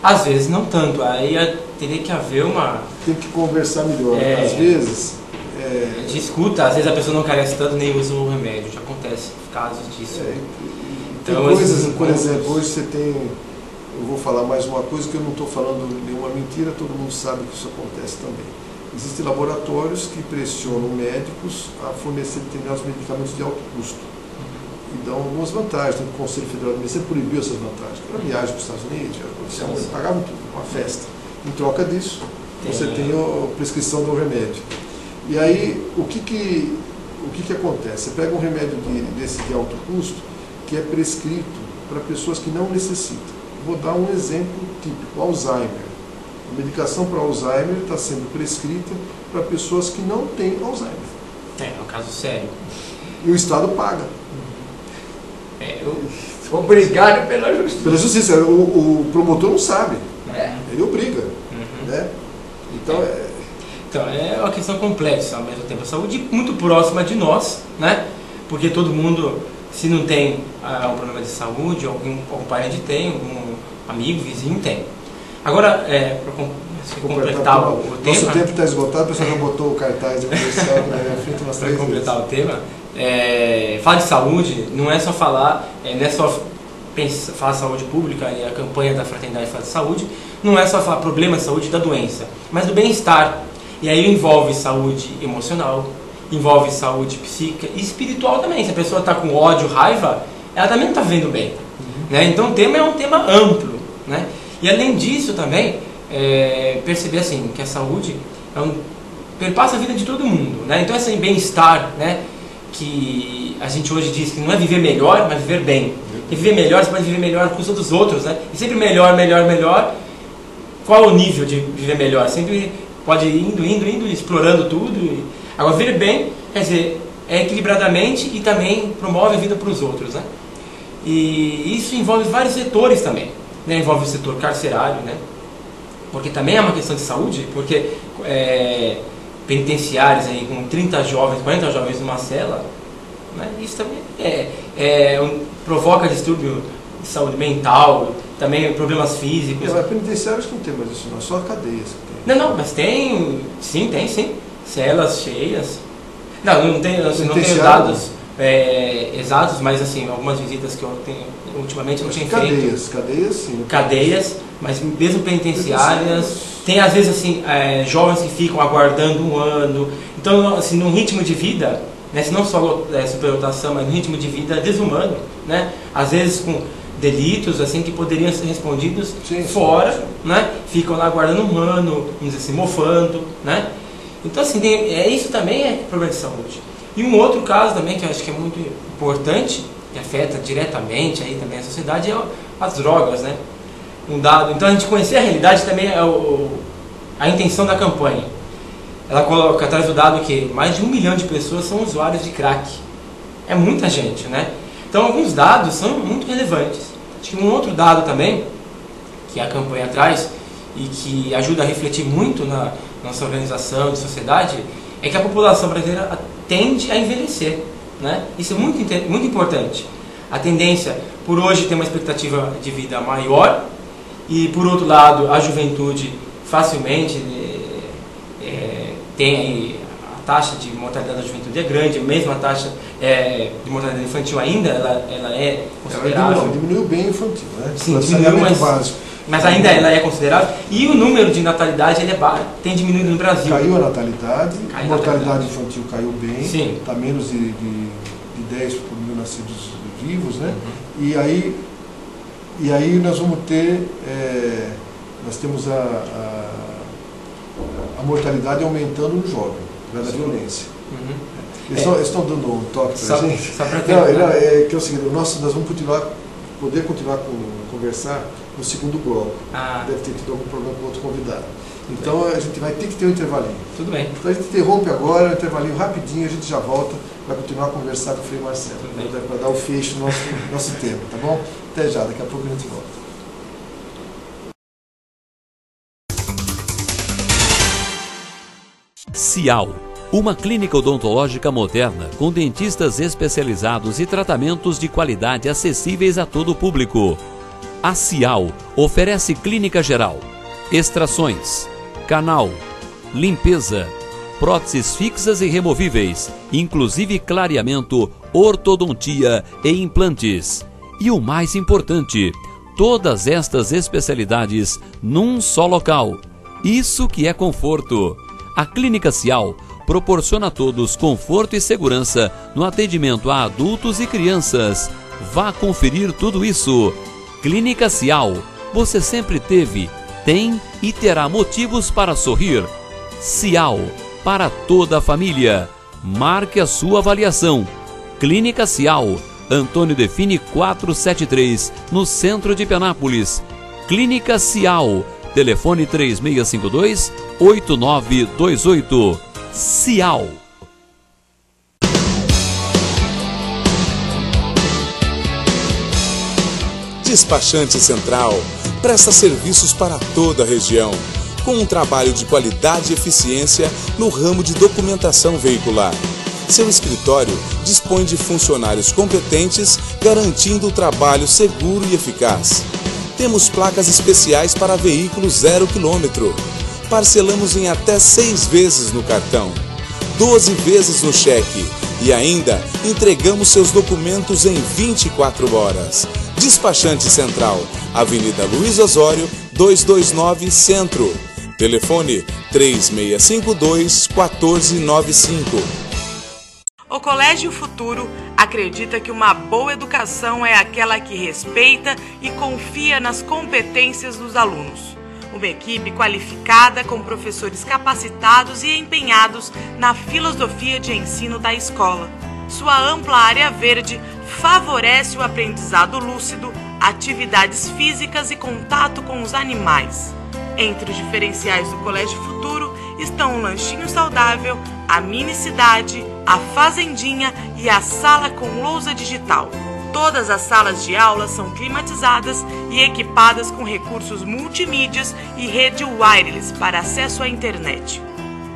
B: Às vezes não tanto. Aí teria que haver uma...
A: Tem que conversar melhor. Às vezes...
B: A gente escuta, às vezes a pessoa não carece tanto, nem usa o remédio. Já acontece casos disso.
A: Tem coisas, por exemplo, hoje você tem... Eu vou falar mais uma coisa que eu não estou falando nenhuma mentira, todo mundo sabe que isso acontece também. Existem laboratórios que pressionam médicos a fornecer determinados medicamentos de alto custo. E dão algumas vantagens. O Conselho Federal de Medicina proibiu essas vantagens. Era viagem para os Estados Unidos, eles pagavam tudo, uma festa. Em troca disso, você tem a prescrição do remédio. E aí, o que acontece? Você pega um remédio desse de alto custo, que é prescrito para pessoas que não necessitam. Vou dar um exemplo típico, Alzheimer. A medicação para Alzheimer está sendo prescrita para pessoas que não têm Alzheimer.
B: É um caso sério.
A: E o Estado paga.
C: Obrigado pela justiça.
A: Pela justiça. O promotor não sabe. Ele obriga. Né? Então,
B: é uma questão complexa ao mesmo tempo. A saúde muito próxima de nós, né? Porque todo mundo, se não tem um problema de saúde, algum parente tem, algum amigo, vizinho tem. Agora, para completar o tema...
A: Nosso tempo está esgotado, o pessoal já botou o cartaz de comercial na frente umas 3 vezes.
B: Para completar o tema, falar de saúde não é só falar, não é só falar saúde pública e a campanha da Fraternidade Fala de Saúde, não é só falar problema de saúde da doença, mas do bem-estar. E aí envolve saúde emocional, envolve saúde psíquica e espiritual também. Se a pessoa está com ódio, raiva, ela também não está vivendo bem. Né? Então o tema é um tema amplo. Né? E além disso também, perceber assim, que a saúde perpassa a vida de todo mundo. Né? Então esse bem-estar, né, que a gente hoje diz que não é viver melhor, mas viver bem. E viver melhor, você pode viver melhor com os outros outros. Né? E sempre melhor, melhor, melhor. Qual é o nível de viver melhor? Sempre pode ir indo, explorando tudo. Agora, viver bem quer dizer equilibradamente e também promove a vida para os outros, né? E isso envolve vários setores também, né? Envolve o setor carcerário, né? Porque também é uma questão de saúde, porque penitenciários aí com 30 jovens, 40 jovens numa cela, né? Isso também provoca distúrbio de saúde mental, também problemas físicos.
A: Mas penitenciários não tem mais isso, não, só cadeias que tem.
B: Não, mas tem sim, celas cheias. Não tenho dados exatos, mas assim, algumas visitas que eu tenho ultimamente não tinha feito.
A: Cadeias sim.
B: Cadeias, mas mesmo penitenciárias, tem às vezes assim, jovens que ficam aguardando um ano. Então, assim, num ritmo de vida, né, se não só superlotação, mas num ritmo de vida desumano, né? Às vezes com delitos assim que poderiam ser respondidos fora, né? Ficam lá aguardando um ano, vamos dizer assim, mofando, né? Então assim, isso também é problema de saúde. E um outro caso também que eu acho que é muito importante, que afeta diretamente aí também a sociedade, é as drogas, né? Então a gente conhecer a realidade também é a intenção da campanha. Ela coloca atrás do dado que mais de 1 milhão de pessoas são usuários de crack. É muita gente, né? Então alguns dados são muito relevantes. Acho que um outro dado também, que a campanha traz e que ajuda a refletir muito na nossa organização de sociedade, é que a população brasileira tende a envelhecer, né? Isso é muito importante. A tendência, por hoje, ter uma expectativa de vida maior e, por outro lado, a juventude facilmente tem aí, a taxa de mortalidade da juventude é grande, mesmo a taxa de mortalidade infantil ainda, ela é considerável.
A: Ela diminuiu bem o infantil, né?
B: Sim, diminuiu, mas ainda ela é considerável. E o número de natalidade tem diminuído no Brasil.
A: Caiu a natalidade, a mortalidade infantil caiu bem, está menos de 10 por mil nascidos vivos, né? Uhum. E aí nós vamos ter, nós temos a mortalidade aumentando no jovem, da violência. Uhum. Eles estão dando um toque para a gente?
B: Só para
A: que é o seguinte, nós vamos poder continuar conversar no segundo bloco. Deve ter tido algum problema com outro convidado. Então a gente vai ter que ter um intervalinho.
B: Tudo bem.
A: Então a gente interrompe agora, um intervalinho rapidinho, a gente já volta, vai continuar a conversar com o Frei Marcelo, para dar o fecho no nosso tema, tá bom? Até já, daqui a pouco a gente volta.
G: Cial, uma clínica odontológica moderna com dentistas especializados e tratamentos de qualidade acessíveis a todo o público. A Cial oferece clínica geral, extrações, canal, limpeza, próteses fixas e removíveis, inclusive clareamento, ortodontia e implantes. E o mais importante, todas estas especialidades num só local. Isso que é conforto. A Clínica Cial proporciona a todos conforto e segurança no atendimento a adultos e crianças. Vá conferir tudo isso. Clínica Cial, você sempre teve, tem e terá motivos para sorrir. Cial, para toda a família. Marque a sua avaliação. Clínica Cial, Antônio Define 473, no centro de Penápolis. Clínica Cial, telefone 3652-8928. Cial.
H: Despachante Central presta serviços para toda a região, com um trabalho de qualidade e eficiência no ramo de documentação veicular. Seu escritório dispõe de funcionários competentes, garantindo o trabalho seguro e eficaz. Temos placas especiais para veículos 0 km. Parcelamos em até 6 vezes no cartão, 12 vezes no cheque e ainda entregamos seus documentos em 24 horas. Despachante Central, Avenida Luiz Osório, 229 Centro. Telefone 3652-1495.
I: O Colégio Futuro acredita que uma boa educação é aquela que respeita e confia nas competências dos alunos. Uma equipe qualificada com professores capacitados e empenhados na filosofia de ensino da escola. Sua ampla área verde favorece o aprendizado lúcido, atividades físicas e contato com os animais. Entre os diferenciais do Colégio Futuro estão um lanchinho saudável, a mini cidade, a fazendinha e a sala com lousa digital. Todas as salas de aula são climatizadas e equipadas com recursos multimídias e rede wireless para acesso à internet.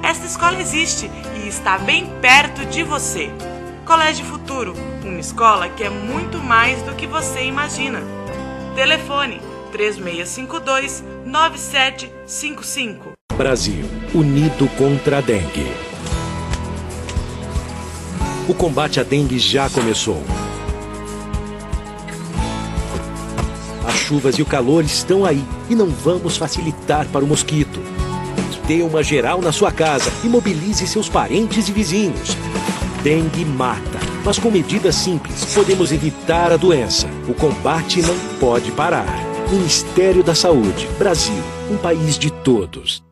I: Esta escola existe e está bem perto de você. Colégio Futuro, uma escola que é muito mais do que você imagina. Telefone 3652-9755.
J: Brasil, unido contra a dengue. O combate à dengue já começou. As chuvas e o calor estão aí e não vamos facilitar para o mosquito. Dê uma geral na sua casa e mobilize seus parentes e vizinhos. Dengue mata, mas com medidas simples podemos evitar a doença. O combate não pode parar. Ministério da Saúde, Brasil, um país de todos.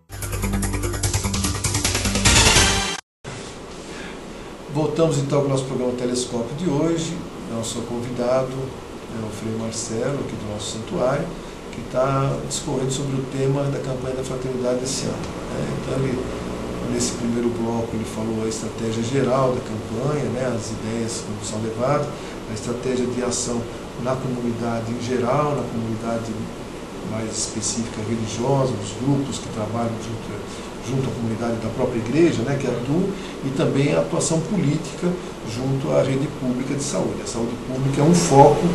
A: Voltamos então ao nosso programa Telescópio de hoje. Nosso convidado é o Frei Marcelo, aqui do nosso santuário, que está discorrendo sobre o tema da campanha da fraternidade desse ano. Então, nesse primeiro bloco, ele falou a estratégia geral da campanha, as ideias que são levadas, a estratégia de ação na comunidade em geral, na comunidade mais específica religiosa, os grupos que trabalham junto à comunidade da própria igreja, que atuam, e também a atuação política junto à rede pública de saúde. A saúde pública é um foco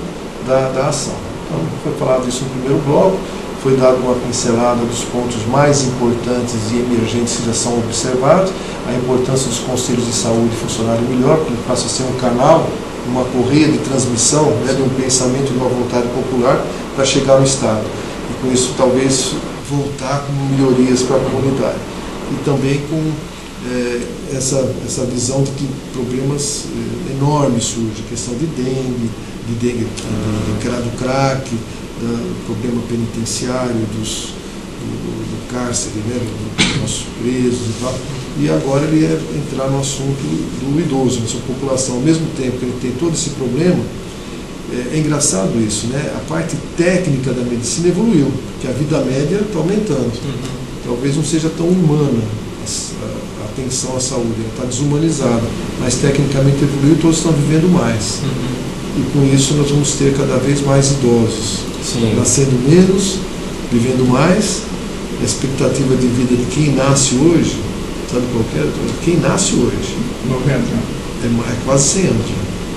A: da ação. Então, foi falado isso no primeiro bloco, foi dado uma pincelada dos pontos mais importantes e emergentes que já são observados, a importância dos conselhos de saúde funcionarem melhor, porque passa a ser um canal, uma correia de transmissão de um pensamento e de uma vontade popular para chegar no Estado. E com isso, talvez, voltar com melhorias para a comunidade. E também com essa visão de que problemas enormes surgem, a questão de dengue do crack, do problema penitenciário, do cárcere, dos nossos presos e tal. E agora ele ia entrar no assunto do idoso, da sua população. Ao mesmo tempo que ele tem todo esse problema, é engraçado isso, a parte técnica da medicina evoluiu, que a vida média está aumentando. Talvez não seja tão humana a atenção à saúde, ela está desumanizada, mas tecnicamente evoluiu e todos estão vivendo mais. E com isso nós vamos ter cada vez mais idosos, nascendo menos, vivendo mais. A expectativa de vida de quem nasce hoje, sabe qual que é? Quem nasce hoje
C: 90
A: é quase 100 anos.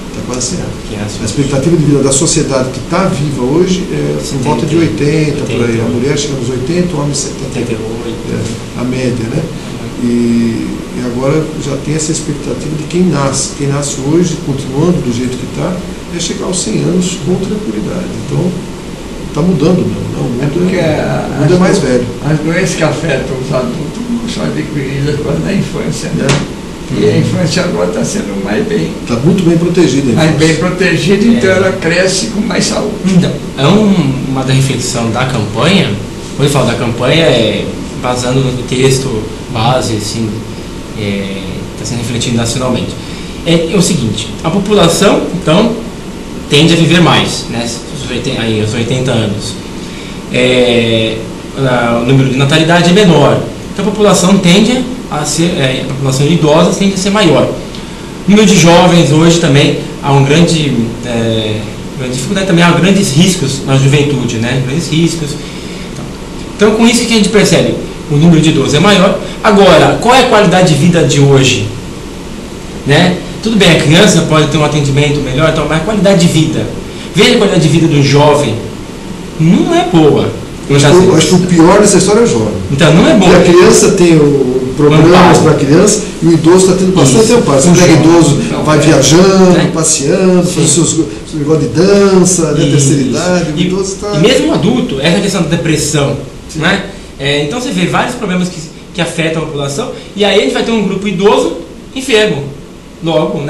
A: Está quase 100 anos. A expectativa de vida da sociedade que está viva hoje é por volta de 80, por aí. A mulher chega nos 80, o homem 78. A média, E agora já tem essa expectativa de quem nasce. Quem nasce hoje, continuando do jeito que está, é chegar aos 100 anos com tranquilidade. Então, está mudando mesmo. O mundo é mais velho.
C: As doenças que afetam os adultos são adquiridas quase na infância, E a infância agora está sendo mais bem.
A: Está muito bem protegida.
C: Mais bem protegida, então ela cresce com mais saúde.
B: Então, uma da reflexão da campanha, quando eu falo da campanha, basando no texto base, assim, está sendo refletido nacionalmente. É o seguinte, a população, então, tende a viver mais, aos 80 anos. O número de natalidade é menor, então a população tende a ser, a população de idosos tende a ser maior. O número de jovens hoje também há uma grande dificuldade, também há grandes riscos na juventude, grandes riscos. Então, com isso que a gente percebe, o número de idosos é maior. Agora, qual é a qualidade de vida de hoje? Tudo bem, a criança pode ter um atendimento melhor, mas a qualidade de vida, veja a qualidade de vida do jovem, não é boa.
A: Eu acho que o pior dessa história é o jovem.
B: Então, não é boa.
A: Porque a criança tem problemas para a criança e o idoso está tendo bastante tempo. Você pega idoso, vai viajando, passeando, fazendo seus negócios de dança, terceira idade, o idoso está...
B: E mesmo um adulto, essa questão da depressão, então você vê vários problemas que afetam a população, e aí a gente vai ter um grupo idoso enfermo. Logo,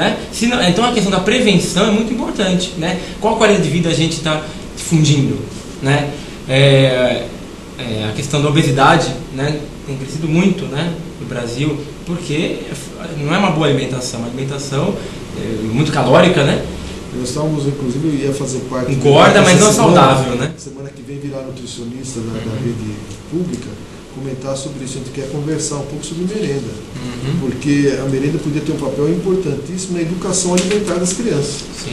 B: então a questão da prevenção é muito importante, Qual qualidade de vida a gente está difundindo, a questão da obesidade, tem crescido muito, no Brasil, porque não é uma boa alimentação, uma alimentação muito calórica,
A: Nós estávamos, inclusive, eu ia fazer parte...
B: Engorda, mas não saudável,
A: Semana que vem virar nutricionista da rede pública, comentar sobre isso, a gente quer conversar um pouco sobre merenda, porque a merenda podia ter um papel importantíssimo na educação alimentar das crianças.
B: Sim.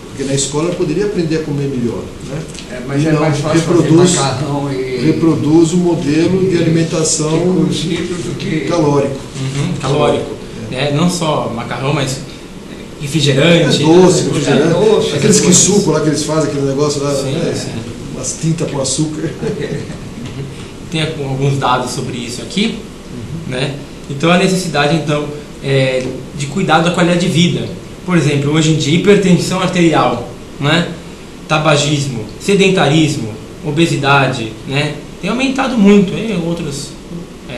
A: Porque na escola ela poderia aprender a comer melhor, né?
C: Mas
A: e
C: é mais fácil
A: reproduz,
C: fazer macarrão
A: reproduz o modelo de alimentação
C: cozido do que
A: calórico.
B: Calórico. Né? Não só macarrão, mas refrigerante.
A: Doce, refrigerante.
C: doce,
A: Aqueles que
C: doce.
A: suco lá que eles fazem, aquele negócio lá,
B: Sim,
A: né?
B: sim.
A: Umas tintas com açúcar.
B: Tem alguns dados sobre isso aqui, né? Então a necessidade então de cuidar da qualidade de vida. Por exemplo, hoje em dia, hipertensão arterial, né? Tabagismo, sedentarismo, obesidade, né? Tem aumentado muito, outros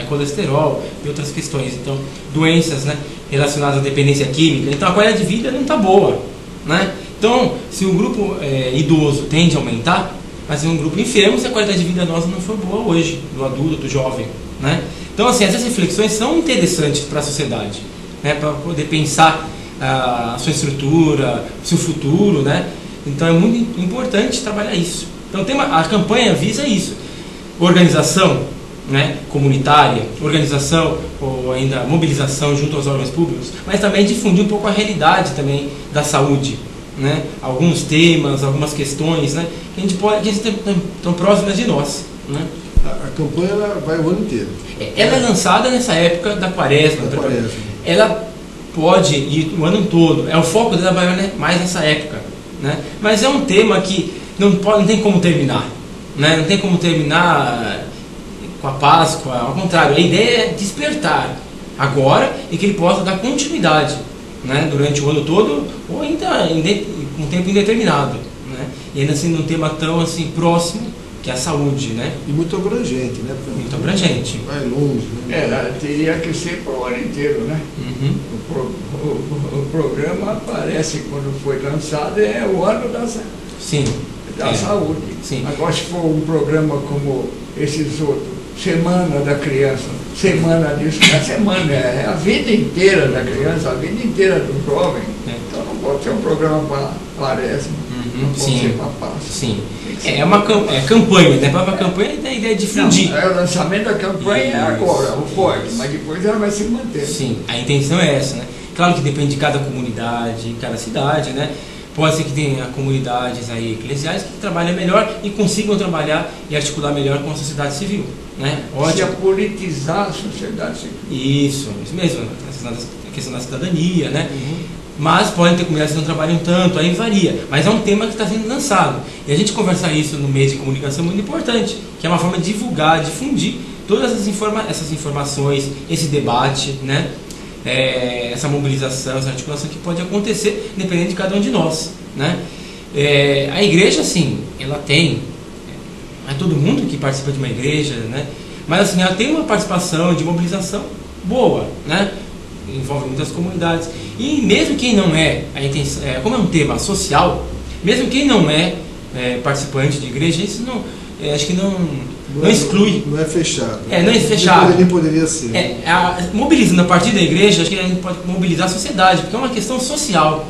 B: colesterol e outras questões. Então, doenças, né, relacionadas à dependência química. Então, a qualidade de vida não está boa, né? Então, se o grupo idoso tende a aumentar, mas um grupo enfermo se a qualidade de vida nossa não for boa hoje, do adulto, do jovem, né? Então, assim, essas reflexões são interessantes para a sociedade, né? Para poder pensar a sua estrutura, o seu futuro, né? Então, é muito importante trabalhar isso. Então, a campanha visa isso. Organização, né, comunitária, organização ou ainda mobilização junto aos órgãos públicos, mas também difundir um pouco a realidade também da saúde, né? Alguns temas, algumas questões, né, que a gente pode, que estão próximas de nós, né?
A: A campanha ela vai o ano inteiro.
B: Ela é lançada nessa época da quaresma. Ela pode ir o ano todo. O foco dela vai mais nessa época, né? Mas é um tema que não tem como terminar, né? Não tem como terminar com a Páscoa. Ao contrário, a ideia é despertar agora e que ele possa dar continuidade, né, durante o ano todo ou ainda com um tempo indeterminado, né? E ainda assim num tema tão assim próximo, que é a saúde, né?
A: E muito abrangente, né?
B: Muito abrangente.
A: Vai longe, né?
C: Teria que ser para o ano inteiro, né? O programa aparece quando foi lançado, é o ano da saúde.
B: Sim.
C: Agora, se for um programa como esses outros, Semana da Criança, semana disso, a semana é a vida inteira da criança, a vida inteira do jovem. Então não pode ser um programa para quaresma, não pode ser para Páscoa.
B: Sim. É uma campanha, né? Para a campanha tem a ideia de difundir.
C: O lançamento da campanha é agora, pode, mas depois ela vai se manter.
B: Sim, a intenção é essa, né? Claro que depende de cada comunidade, cada cidade, né? Pode ser que tenha comunidades aí eclesiais que trabalhem melhor e consigam trabalhar e articular melhor com a sociedade civil, né?
C: Se politizar a sociedade civil.
B: Isso mesmo, a questão da cidadania, né? Mas podem ter comunidades que não trabalham tanto, aí varia. Mas é um tema que está sendo lançado. E a gente conversar isso no meio de comunicação é muito importante, que é uma forma de divulgar, difundir todas essas informações, esse debate, né? Essa mobilização, essa articulação que pode acontecer dependendo de cada um de nós, né? A igreja, assim, ela tem, não é todo mundo que participa de uma igreja, né? Mas assim, ela tem uma participação de mobilização boa, né? Envolve muitas comunidades. E mesmo quem não como é um tema social, mesmo quem não é participante de igreja, isso não, acho que não exclui.
A: Não é fechado.
B: Não é fechado.
A: Nem poderia ser.
B: Mobilizando a partir da igreja, acho que a gente pode mobilizar a sociedade, porque é uma questão social,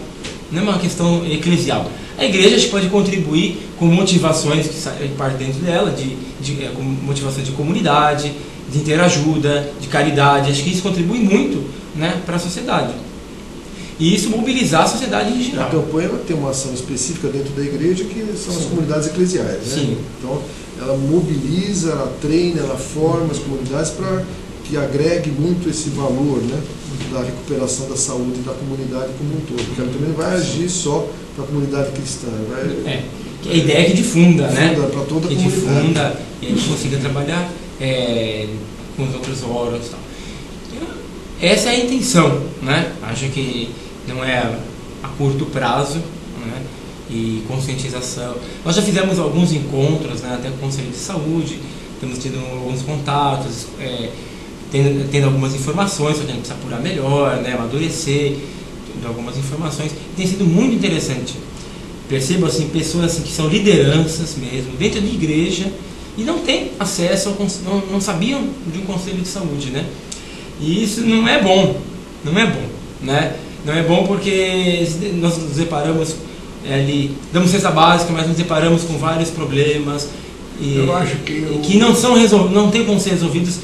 B: não é uma questão eclesial. A igreja acho que pode contribuir com motivações que partem dentro dela, com motivações de comunidade, de interajuda, de caridade. Acho que isso contribui muito, né, para a sociedade. E isso mobilizar a sociedade em geral.
A: A campanha ela tem uma ação específica dentro da igreja, que são as comunidades eclesiais, né?
B: Sim.
A: Então, ela mobiliza, ela treina, ela forma as comunidades para que agregue muito esse valor, né, da recuperação da saúde da comunidade como um todo. Porque ela também não vai agir só para a comunidade cristã.
B: A ideia é que difunda, né?
A: Para toda a
B: que
A: comunidade.
B: Difunda e a gente consiga trabalhar com os outros órgãos e tal. Essa é a intenção, né? Acho que não é a curto prazo, né? E conscientização. Nós já fizemos alguns encontros, né, até com o Conselho de Saúde, temos tido alguns contatos, tendo algumas informações, só que a gente precisa apurar melhor, né, amadurecer, tendo algumas informações. E tem sido muito interessante. Percebo assim, pessoas assim, que são lideranças mesmo, dentro da igreja, e não têm acesso, não sabiam de um Conselho de Saúde, né? E isso não é bom, né? Não é bom porque nós nos deparamos ali, damos cesta básica, mas nos deparamos com vários problemas,
C: Eu acho
B: que não tem como ser resolvidos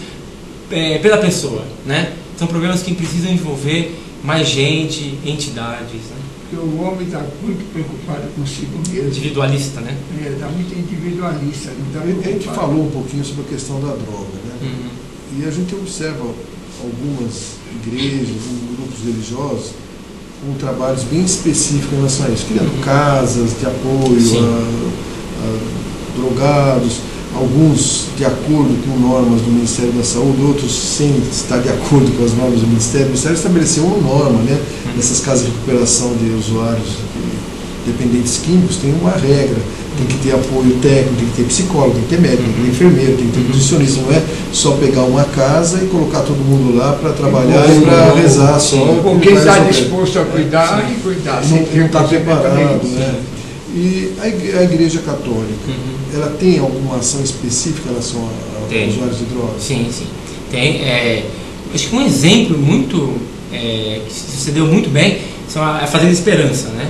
B: pela pessoa, né? São problemas que precisam envolver mais gente, entidades, né?
C: Porque o homem está muito preocupado consigo mesmo.
B: Individualista, né?
C: Está muito individualista. Então,
A: a gente falou um pouquinho sobre a questão da droga, né? E a gente observa algumas igrejas, grupos religiosos com trabalhos bem específicos em relação a isso, criando casas de apoio a drogados, alguns de acordo com normas do Ministério da Saúde, outros sem estar de acordo com as normas do Ministério. O Ministério estabeleceu uma norma, né? Nessas casas de recuperação de usuários dependentes químicos, tem uma regra, tem que ter apoio técnico, tem que ter psicólogo, tem que ter médico, tem que ter enfermeiro, tem que ter nutricionista. Não é só pegar uma casa e colocar todo mundo lá para trabalhar e para rezar só.
C: Porque está disposto a cuidar e cuidar.
A: Não está preparado, né? E a Igreja Católica, ela tem alguma ação específica em relação a usuários de drogas?
B: Sim, sim. Tem. Acho que um exemplo muito que sucedeu muito bem são a Fazenda Esperança, né?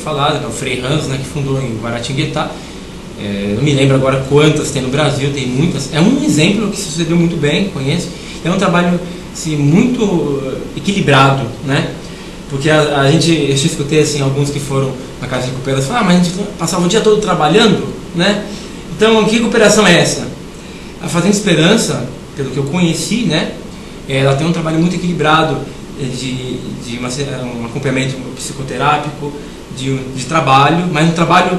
B: Falado, o Frei Hans, né, que fundou em Guaratinguetá. Não me lembro agora quantas tem no Brasil, tem muitas. É um exemplo que sucedeu muito bem, conheço. É um trabalho assim, muito equilibrado, né? Porque eu já escutei assim, alguns que foram na casa de recuperação, mas a gente passava o dia todo trabalhando, né? Então, que recuperação é essa? A Fazenda Esperança, pelo que eu conheci, né? Ela tem um trabalho muito equilibrado de um acompanhamento psicoterápico, de trabalho, mas um trabalho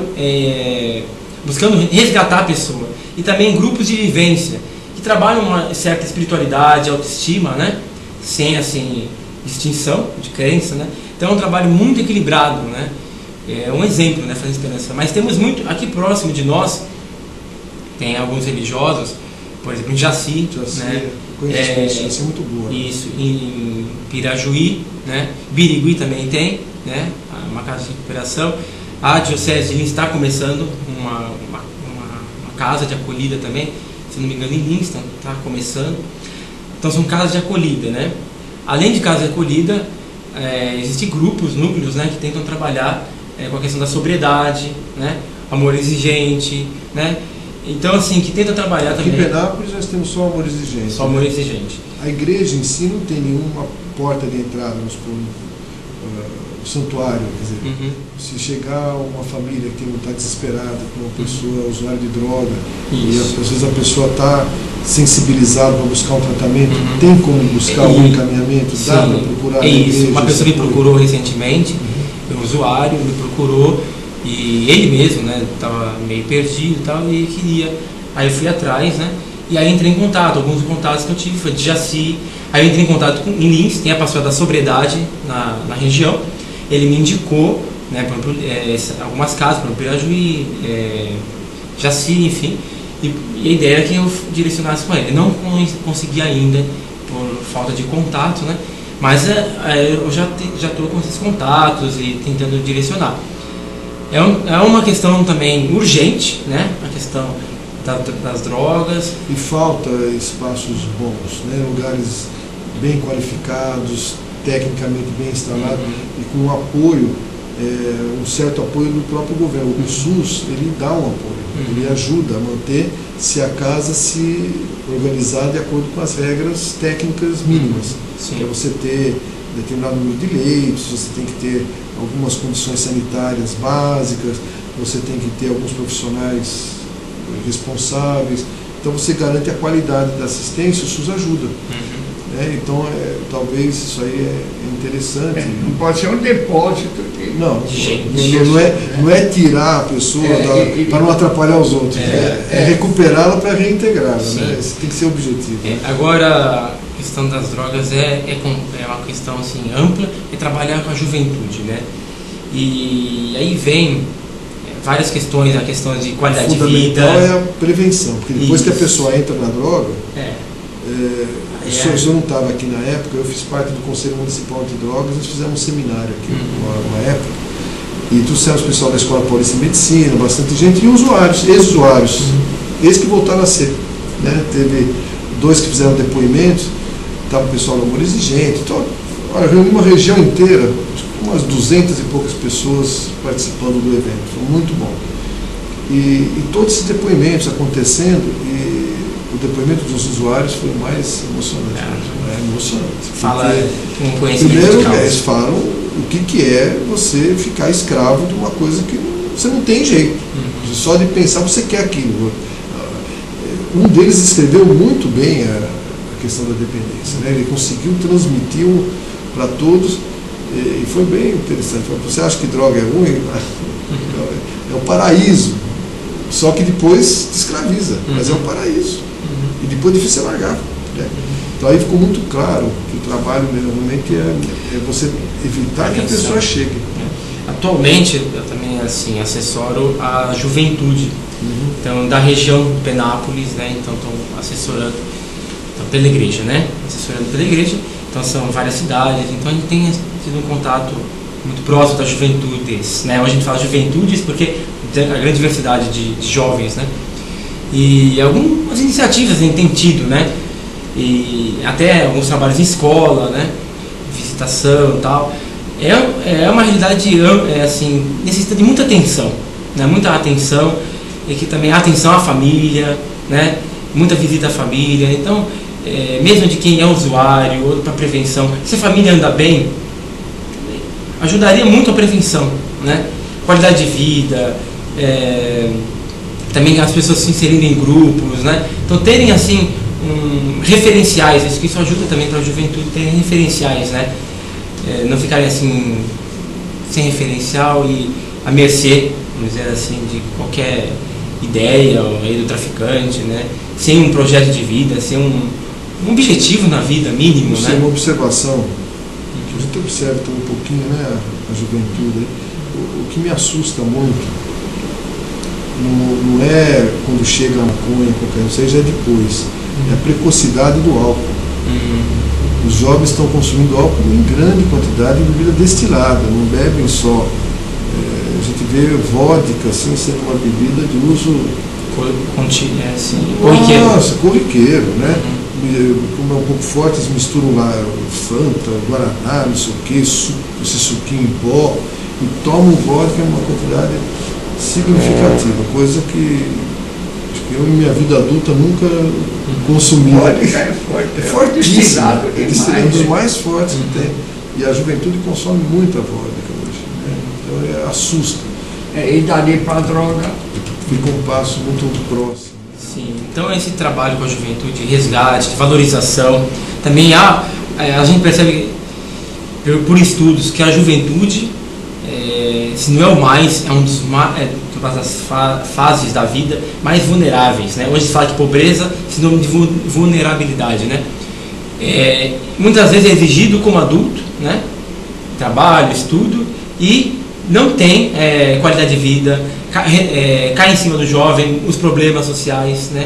B: buscando resgatar a pessoa. E também grupos de vivência, que trabalham uma certa espiritualidade, autoestima, né? Sem, assim, distinção de crença, né? Então é um trabalho muito equilibrado, né? É um exemplo, né? Fazenda Esperança. Mas temos muito, aqui próximo de nós, tem alguns religiosos, por exemplo, em Jaci, né?
A: Jaci é muito boa.
B: Isso, em Pirajuí, né? Birigui também tem, né? Uma casa de recuperação. A Diocese de Lins está começando uma casa de acolhida também, se não me engano, em Lins está começando. Então são casas de acolhida, né? Além de casa de acolhida, existem grupos, núcleos, né, que tentam trabalhar com a questão da sobriedade, né? Amor exigente, né? Então, assim, que tenta trabalhar também.
A: Aqui em Penápolis nós temos só amor exigente.
B: Só amor exigente.
A: A igreja em si não tem nenhuma porta de entrada, vamos supor, o santuário, quer dizer, se chegar uma família que está desesperada com uma pessoa usuária de droga, e às vezes a pessoa está sensibilizada para buscar um tratamento, tem como buscar um encaminhamento, dá para procurar.
B: Isso, uma pessoa me procurou recentemente, um usuário me procurou, e ele mesmo, né, estava meio perdido e tal, e queria, aí eu fui atrás, né, e aí entrei em contato, alguns contatos que eu tive, foi de Jaci, aí eu entrei em contato em Lins, tem a pastoral da sobriedade na região, ele me indicou, né, por exemplo, algumas casas, por exemplo, Pirajuí, Jaci, enfim, e a ideia era que eu direcionasse com ele. Não consegui ainda, por falta de contato, né, mas eu já estou com esses contatos e tentando direcionar. É uma questão também urgente, né? A questão das drogas.
A: E falta espaços bons, né? Lugares bem qualificados, tecnicamente bem instalados e com apoio, um certo apoio do próprio governo. O SUS, ele dá um apoio, ele ajuda a manter se a casa se organizar de acordo com as regras técnicas mínimas. Que é você ter determinado número de leitos, você tem que ter algumas condições sanitárias básicas, você tem que ter alguns profissionais responsáveis, então você garante a qualidade da assistência, o SUS ajuda. Então, talvez isso aí é interessante.
C: Não pode ser um depósito
A: não é tirar a pessoa para não atrapalhar os outros, é recuperá-la para reintegrá-la, né? Esse tem que ser o objetivo.
B: Agora, a questão das drogas é uma questão assim, ampla, é trabalhar com a juventude, né? E aí vem várias questões, a questão de qualidade de vida.
A: Fundamental é a prevenção, porque depois que a pessoa entra na droga, eu não estava aqui na época, eu fiz parte do Conselho Municipal de Drogas, nós fizemos um seminário aqui uma época, e trouxemos o pessoal da Escola Paulista de Medicina, bastante gente, e usuários, ex-usuários, ex que voltaram a ser, né? Teve 2 que fizeram depoimentos, estava o pessoal do amor exigente, então, olha, reuni uma região inteira, umas 200 e poucas pessoas participando do evento, foi muito bom. E todos esses depoimentos acontecendo, e o depoimento dos usuários foi mais emocionante. É emocionante.
B: Fala com conhecimento
A: primeiro,
B: de causa.
A: Eles falam o que é você ficar escravo de uma coisa que você não tem jeito. Só de pensar você quer aquilo. Um deles escreveu muito bem a questão da dependência, né? Ele conseguiu transmitir para todos, e foi bem interessante. Você acha que droga é ruim? É o paraíso, só que depois te escraviza, mas é um paraíso, e depois é difícil largar, né? Então aí ficou muito claro que o trabalho realmente é você evitar que a pessoa chegue.
B: Atualmente eu também assim assessoro a juventude, então da região de Penápolis, né? Então estou assessorando pela igreja, né? Assessorando pela igreja, então são várias cidades, então a gente tem tido um contato muito próximo das juventudes, né? Hoje a gente fala juventudes porque tem a grande diversidade de jovens, né? E algumas iniciativas a gente tem tido, né? E até alguns trabalhos em escola, né? Visitação e tal. É uma realidade assim, necessita de muita atenção, né? Muita atenção, e que também atenção à família, né? Muita visita à família. Então, mesmo de quem é usuário ou para prevenção, se a família anda bem, ajudaria muito a prevenção, né? Qualidade de vida, também as pessoas se inserirem em grupos, né? Então terem assim referenciais, isso ajuda também para a juventude terem referenciais, né? Não ficarem assim sem referencial e à mercê, vamos dizer assim, de qualquer ideia ou do traficante, né? Sem um projeto de vida, sem um objetivo na vida mínimo,
A: isso,
B: né?
A: É uma observação que a gente observa um pouquinho, né, a juventude. O que me assusta muito não é quando chega a maconha, qualquer coisa, já é depois. É a precocidade do álcool. Os jovens estão consumindo álcool em grande quantidade de bebida destilada, não bebem só. A gente vê vodka assim, sendo uma bebida de uso
B: corriqueiro.
A: Nossa, corriqueiro, né? Como é um pouco forte, eles misturam lá Fanta, Guaraná, não sei o que, esse suquinho em pó, e tomam vodka em uma quantidade significativa, coisa que eu em minha vida adulta nunca consumi.
C: Vodka é forte,
A: é fortíssimo,
C: é
A: um dos mais fortes que tem. E a juventude consome muita vodka hoje, né? Então assusta.
C: E dali para a droga
A: fica um passo muito próximo.
B: Sim, então esse trabalho com a juventude, de resgate, de valorização, também a gente percebe por estudos que a juventude, se não é o mais, é um dos das fases da vida mais vulneráveis, né? Hoje se fala de pobreza, sinônimo de vulnerabilidade, né? Muitas vezes é exigido como adulto, né? Trabalho, estudo, e não tem qualidade de vida, cai em cima do jovem os problemas sociais, né?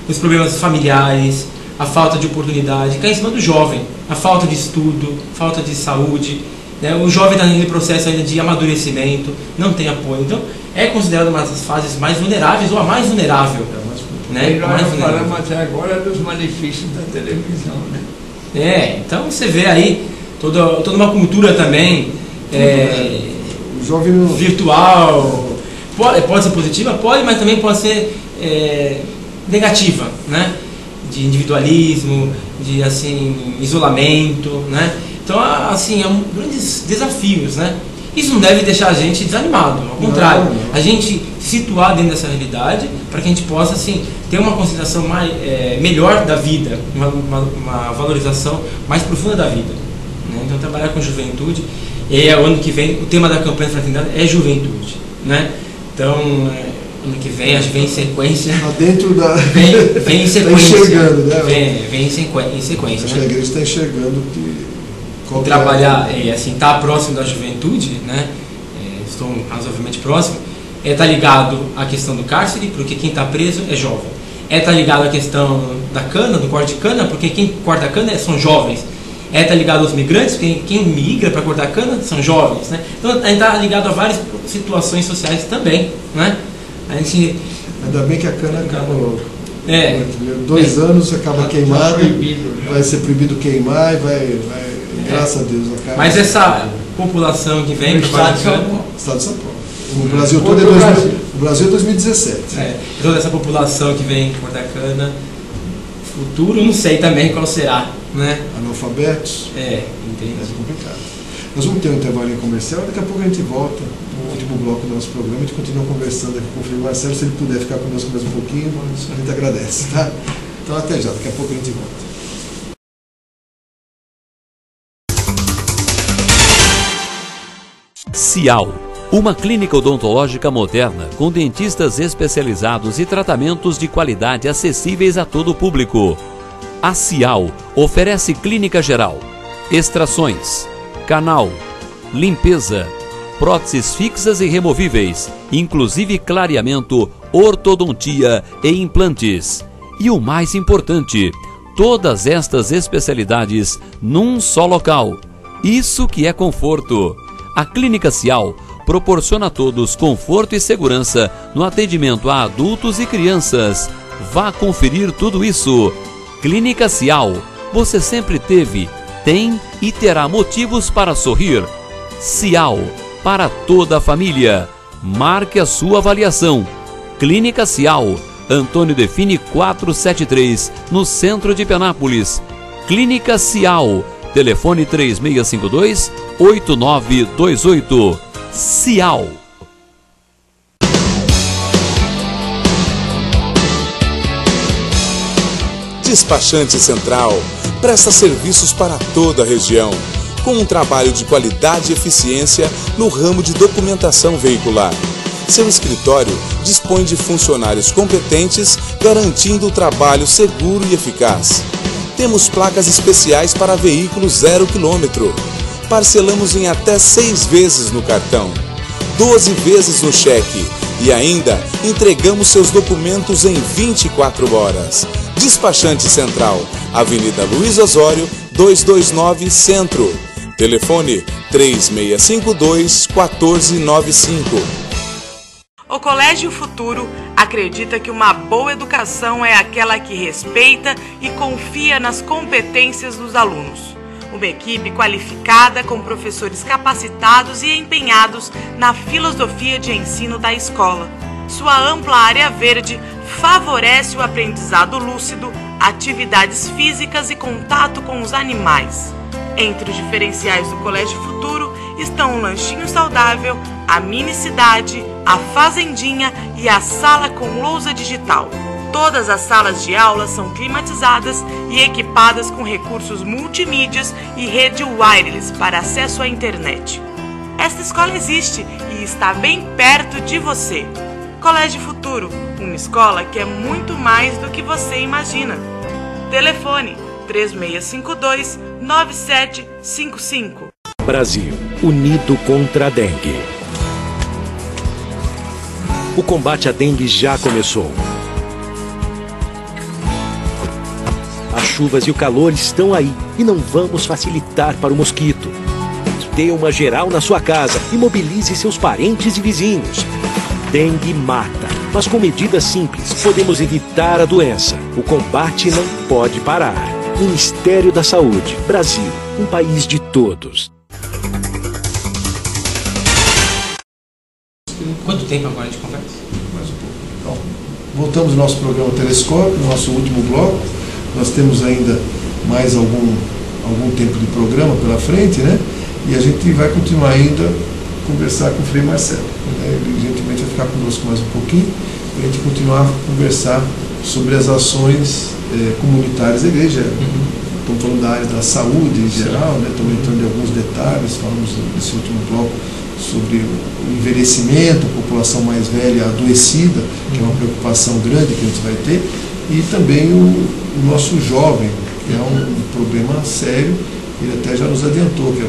B: Os problemas familiares, a falta de oportunidade, cai em cima do jovem, a falta de estudo, falta de saúde, né? O jovem está naquele processo ainda de amadurecimento, não tem apoio, então é considerado uma das fases mais vulneráveis ou a mais vulnerável, né?
C: E nós falamos até agora dos malefícios da televisão, né?
B: Então você vê aí toda uma cultura também
A: o jovem
B: virtual, pode ser positiva, pode, mas também pode ser negativa, né? De individualismo, de assim isolamento, né? Então assim grandes desafios, né? Isso não deve deixar a gente desanimado, ao contrário, a gente se situar dentro dessa realidade para que a gente possa assim ter uma consideração melhor da vida, uma valorização mais profunda da vida, né? Então trabalhar com juventude, e o ano que vem o tema da campanha Fraternidade é juventude, né? Então ano que vem acho que vem em sequência,
A: dentro da
B: vem em sequência,
A: tá enxergando, né?
B: vem em sequência,
A: acho
B: né?
A: que a igreja está enxergando que
B: trabalhar assim, estar próximo da juventude, né? Estou razoavelmente próximo, tá ligado à questão do cárcere, porque quem está preso é jovem. Tá ligado à questão da cana, do corte de cana, porque quem corta a cana são jovens. Tá ligado aos migrantes, porque quem migra para cortar a cana são jovens, né? Então a gente está ligado a várias situações sociais também, né?
A: Ainda bem que a cana acaba logo. 2 anos acaba queimado, vai ser proibido queimar e vai graças a Deus acaba.
B: Mas essa população que vem para
A: Estado de São Paulo. O Brasil todo o Brasil é 2017.
B: Toda essa população que vem cortar cana, futuro não sei também qual será, né?
A: Analfabetos.
B: Entendi.
A: É complicado. Nós vamos ter um intervalo comercial, daqui a pouco a gente volta no último bloco do nosso programa, a gente continua conversando aqui com o Frei Marcelo, se ele puder ficar conosco mais um pouquinho, a gente agradece, tá? Então até já, daqui a pouco a gente volta.
G: Cial, uma clínica odontológica moderna com dentistas especializados e tratamentos de qualidade acessíveis a todo o público. A Cial oferece clínica geral, extrações, canal, limpeza, próteses fixas e removíveis, inclusive clareamento, ortodontia e implantes. E o mais importante, todas estas especialidades num só local. Isso que é conforto. A Clínica Cial proporciona a todos conforto e segurança no atendimento a adultos e crianças. Vá conferir tudo isso. Clínica Cial, você sempre teve, tem e terá motivos para sorrir. Cial, para toda a família. Marque a sua avaliação. Clínica Cial, Antônio Define 473, no centro de Penápolis. Clínica Cial, telefone 3652-8928. Cial.
H: Despachante Central presta serviços para toda a região, com um trabalho de qualidade e eficiência no ramo de documentação veicular. Seu escritório dispõe de funcionários competentes, garantindo o trabalho seguro e eficaz. Temos placas especiais para veículos 0 km. Parcelamos em até 6 vezes no cartão, 12 vezes no cheque e ainda entregamos seus documentos em 24 horas. Despachante Central, Avenida Luiz Osório, 229 Centro. Telefone 3652-1495.
I: O Colégio Futuro acredita que uma boa educação é aquela que respeita e confia nas competências dos alunos. Uma equipe qualificada com professores capacitados e empenhados na filosofia de ensino da escola. Sua ampla área verde favorece o aprendizado lúcido, atividades físicas e contato com os animais. Entre os diferenciais do Colégio Futuro estão um lanchinho saudável, a mini-cidade, a fazendinha e a sala com lousa digital. Todas as salas de aula são climatizadas e equipadas com recursos multimídias e rede wireless para acesso à internet. Esta escola existe e está bem perto de você. Colégio Futuro, uma escola que é muito mais do que você imagina. Telefone 3652-9755.
J: Brasil, unido contra a dengue. O combate à dengue já começou. As chuvas e o calor estão aí e não vamos facilitar para o mosquito. Dê uma geral na sua casa e mobilize seus parentes e vizinhos. Dengue mata, mas com medidas simples podemos evitar a doença. O combate não pode parar. Ministério da Saúde, Brasil, um país de todos.
B: Quanto tempo agora a gente conversa?
A: Mais um pouco. Então, voltamos ao nosso programa Telescópio, nosso último bloco. Nós temos ainda mais algum tempo de programa pela frente, né? E a gente vai continuar ainda conversar com o Frei Marcelo. Ele gentilmente vai ficar conosco mais um pouquinho para a gente continuar a conversar sobre as ações comunitárias da igreja. Estamos falando da área da saúde em geral, né? Estamos entrando em alguns detalhes, falamos nesse último bloco sobre o envelhecimento, a população mais velha adoecida, que é uma preocupação grande que a gente vai ter, e também o nosso jovem, que é um problema sério. Ele até já nos adiantou que a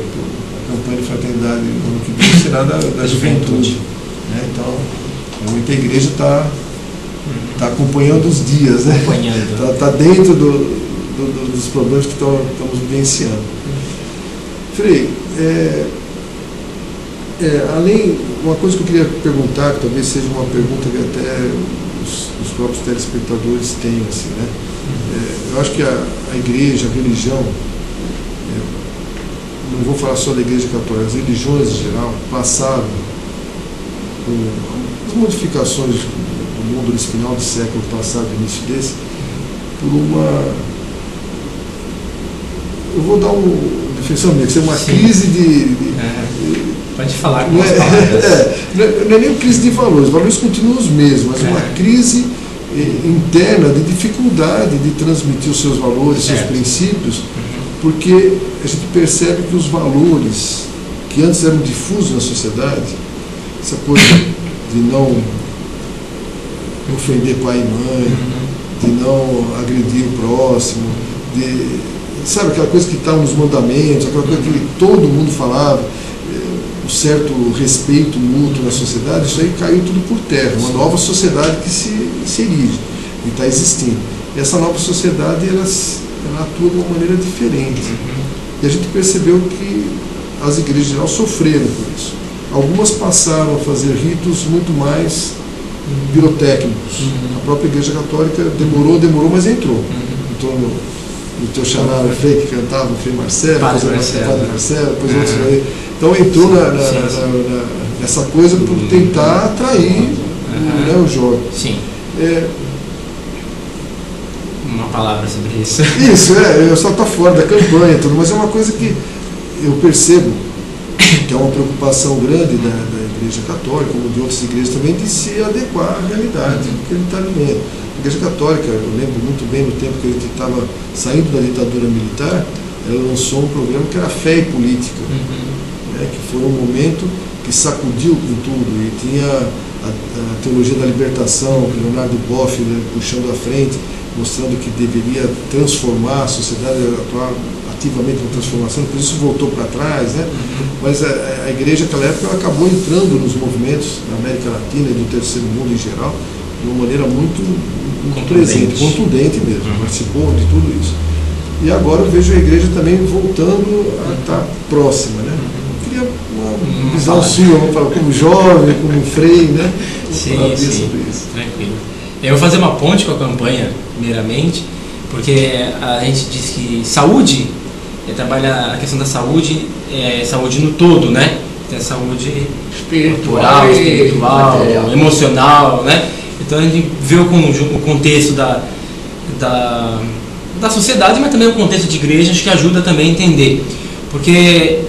A: campanha de fraternidade no ano que vem será da juventude. Né? Então, muita igreja está acompanhando os dias, né? Está dentro dos problemas que estamos vivenciando. Frei, além, uma coisa que eu queria perguntar, que talvez seja uma pergunta que até os próprios telespectadores tenham, assim, né? Eu acho que a igreja, a religião, não vou falar só da igreja católica, as religiões em geral passaram com as modificações do mundo nesse final de século passado, início desse, por uma... Eu vou dar uma definição minha, que é uma crise de
B: pode falar com
A: não
B: as palavras.
A: Não é nem uma crise de valores, os valores continuam os mesmos, mas uma crise interna de dificuldade de transmitir os seus valores, seus princípios, porque a gente percebe que os valores que antes eram difusos na sociedade, essa coisa de não ofender pai e mãe, de não agredir o próximo, sabe, aquela coisa que está nos mandamentos, aquela coisa que todo mundo falava, um certo respeito mútuo na sociedade, isso aí caiu tudo por terra, uma nova sociedade que se erige e está existindo. E essa nova sociedade, ela atua de uma maneira diferente. E a gente percebeu que as igrejas em geral sofreram por isso. Algumas passaram a fazer ritos muito mais pirotécnicos. A própria Igreja Católica demorou, mas entrou. Entrou no teu xará, o Frei que cantava, o Frei Marcelo, Padre Marcelo, depois outros aí. Então entrou nessa coisa por tentar atrair o jovem.
B: Sim. Uma palavra sobre isso.
A: Isso, eu só estou fora da campanha, tudo, mas é uma coisa que eu percebo que é uma preocupação grande da Igreja Católica, como de outras igrejas também, de se adequar à realidade que ele está vivendo. A Igreja Católica, eu lembro muito bem no tempo que ele estava saindo da ditadura militar, ela lançou um programa que era Fé e Política, que foi um momento que sacudiu com tudo, e tinha a teologia da libertação, Leonardo Boff puxando à frente, mostrando que deveria transformar a sociedade, atuar ativamente na transformação, por isso voltou para trás, né? Mas a igreja naquela época ela acabou entrando nos movimentos da América Latina e do terceiro mundo em geral, de uma maneira muito presente, contundente mesmo, participou de tudo isso. E agora eu vejo a igreja também voltando a estar próxima, né? Eu queria uma visão sua, vamos falar, como jovem, como frei, né?
B: Sim, tranquilo. Eu vou fazer uma ponte com a campanha, primeiramente, porque a gente diz que saúde, trabalha a questão da saúde, saúde no todo, né? Tem a saúde espiritual, emocional, né? Então a gente vê o contexto da sociedade, mas também o contexto de igreja, acho que ajuda também a entender. Porque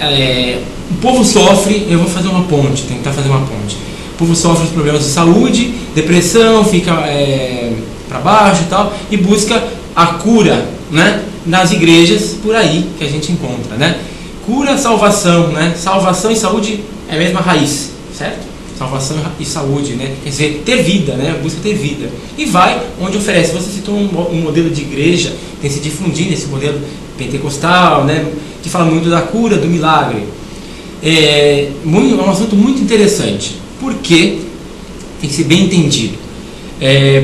B: o povo sofre, eu vou fazer uma ponte, tentar fazer uma ponte. O povo sofre os problemas de saúde, depressão, fica para baixo e tal, e busca a cura, né, nas igrejas por aí que a gente encontra, né? Cura, salvação, né? Salvação e saúde é a mesma raiz, certo? Salvação e saúde, né? Quer dizer, ter vida, né? Busca ter vida. E vai onde oferece. Você citou um modelo de igreja, tem se difundindo esse modelo pentecostal, né? Que fala muito da cura, do milagre. É um assunto muito interessante, porque tem que ser bem entendido.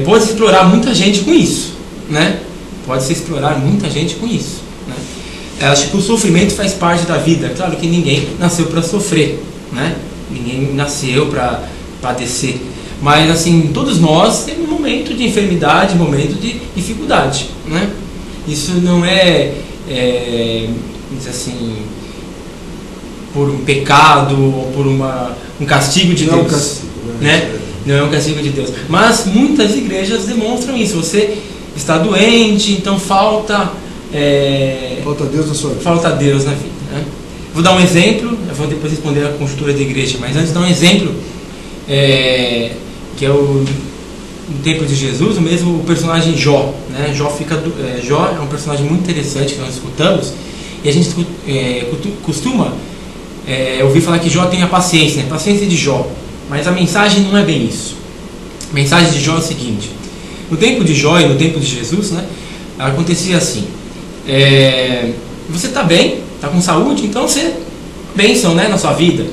B: Pode-se explorar muita gente com isso, né? Pode-se explorar muita gente com isso, né? Acho que o sofrimento faz parte da vida. Claro que ninguém nasceu para sofrer, né? Ninguém nasceu para padecer. Mas, assim, todos nós temos um momento de enfermidade, um momento de dificuldade, né? Isso não diz assim, por um pecado ou por um castigo de Deus.
A: Castigo,
B: né? Não é um castigo de Deus. Mas muitas igrejas demonstram isso. Você está doente, então falta
A: Deus na sua vida.
B: Falta Deus na vida, né? Vou dar um exemplo, eu vou depois responder a conjuntura da igreja, mas antes dar um exemplo, que é no tempo de Jesus, o mesmo personagem Jó, né? Jó é um personagem muito interessante que nós escutamos, e a gente costuma ouvir falar que Jó tem a paciência, né? Paciência de Jó, mas a mensagem não é bem isso. A mensagem de Jó é o seguinte: no tempo de Jó e no tempo de Jesus, né, acontecia assim, você está bem, está com saúde, então você bênção, né, na sua vida.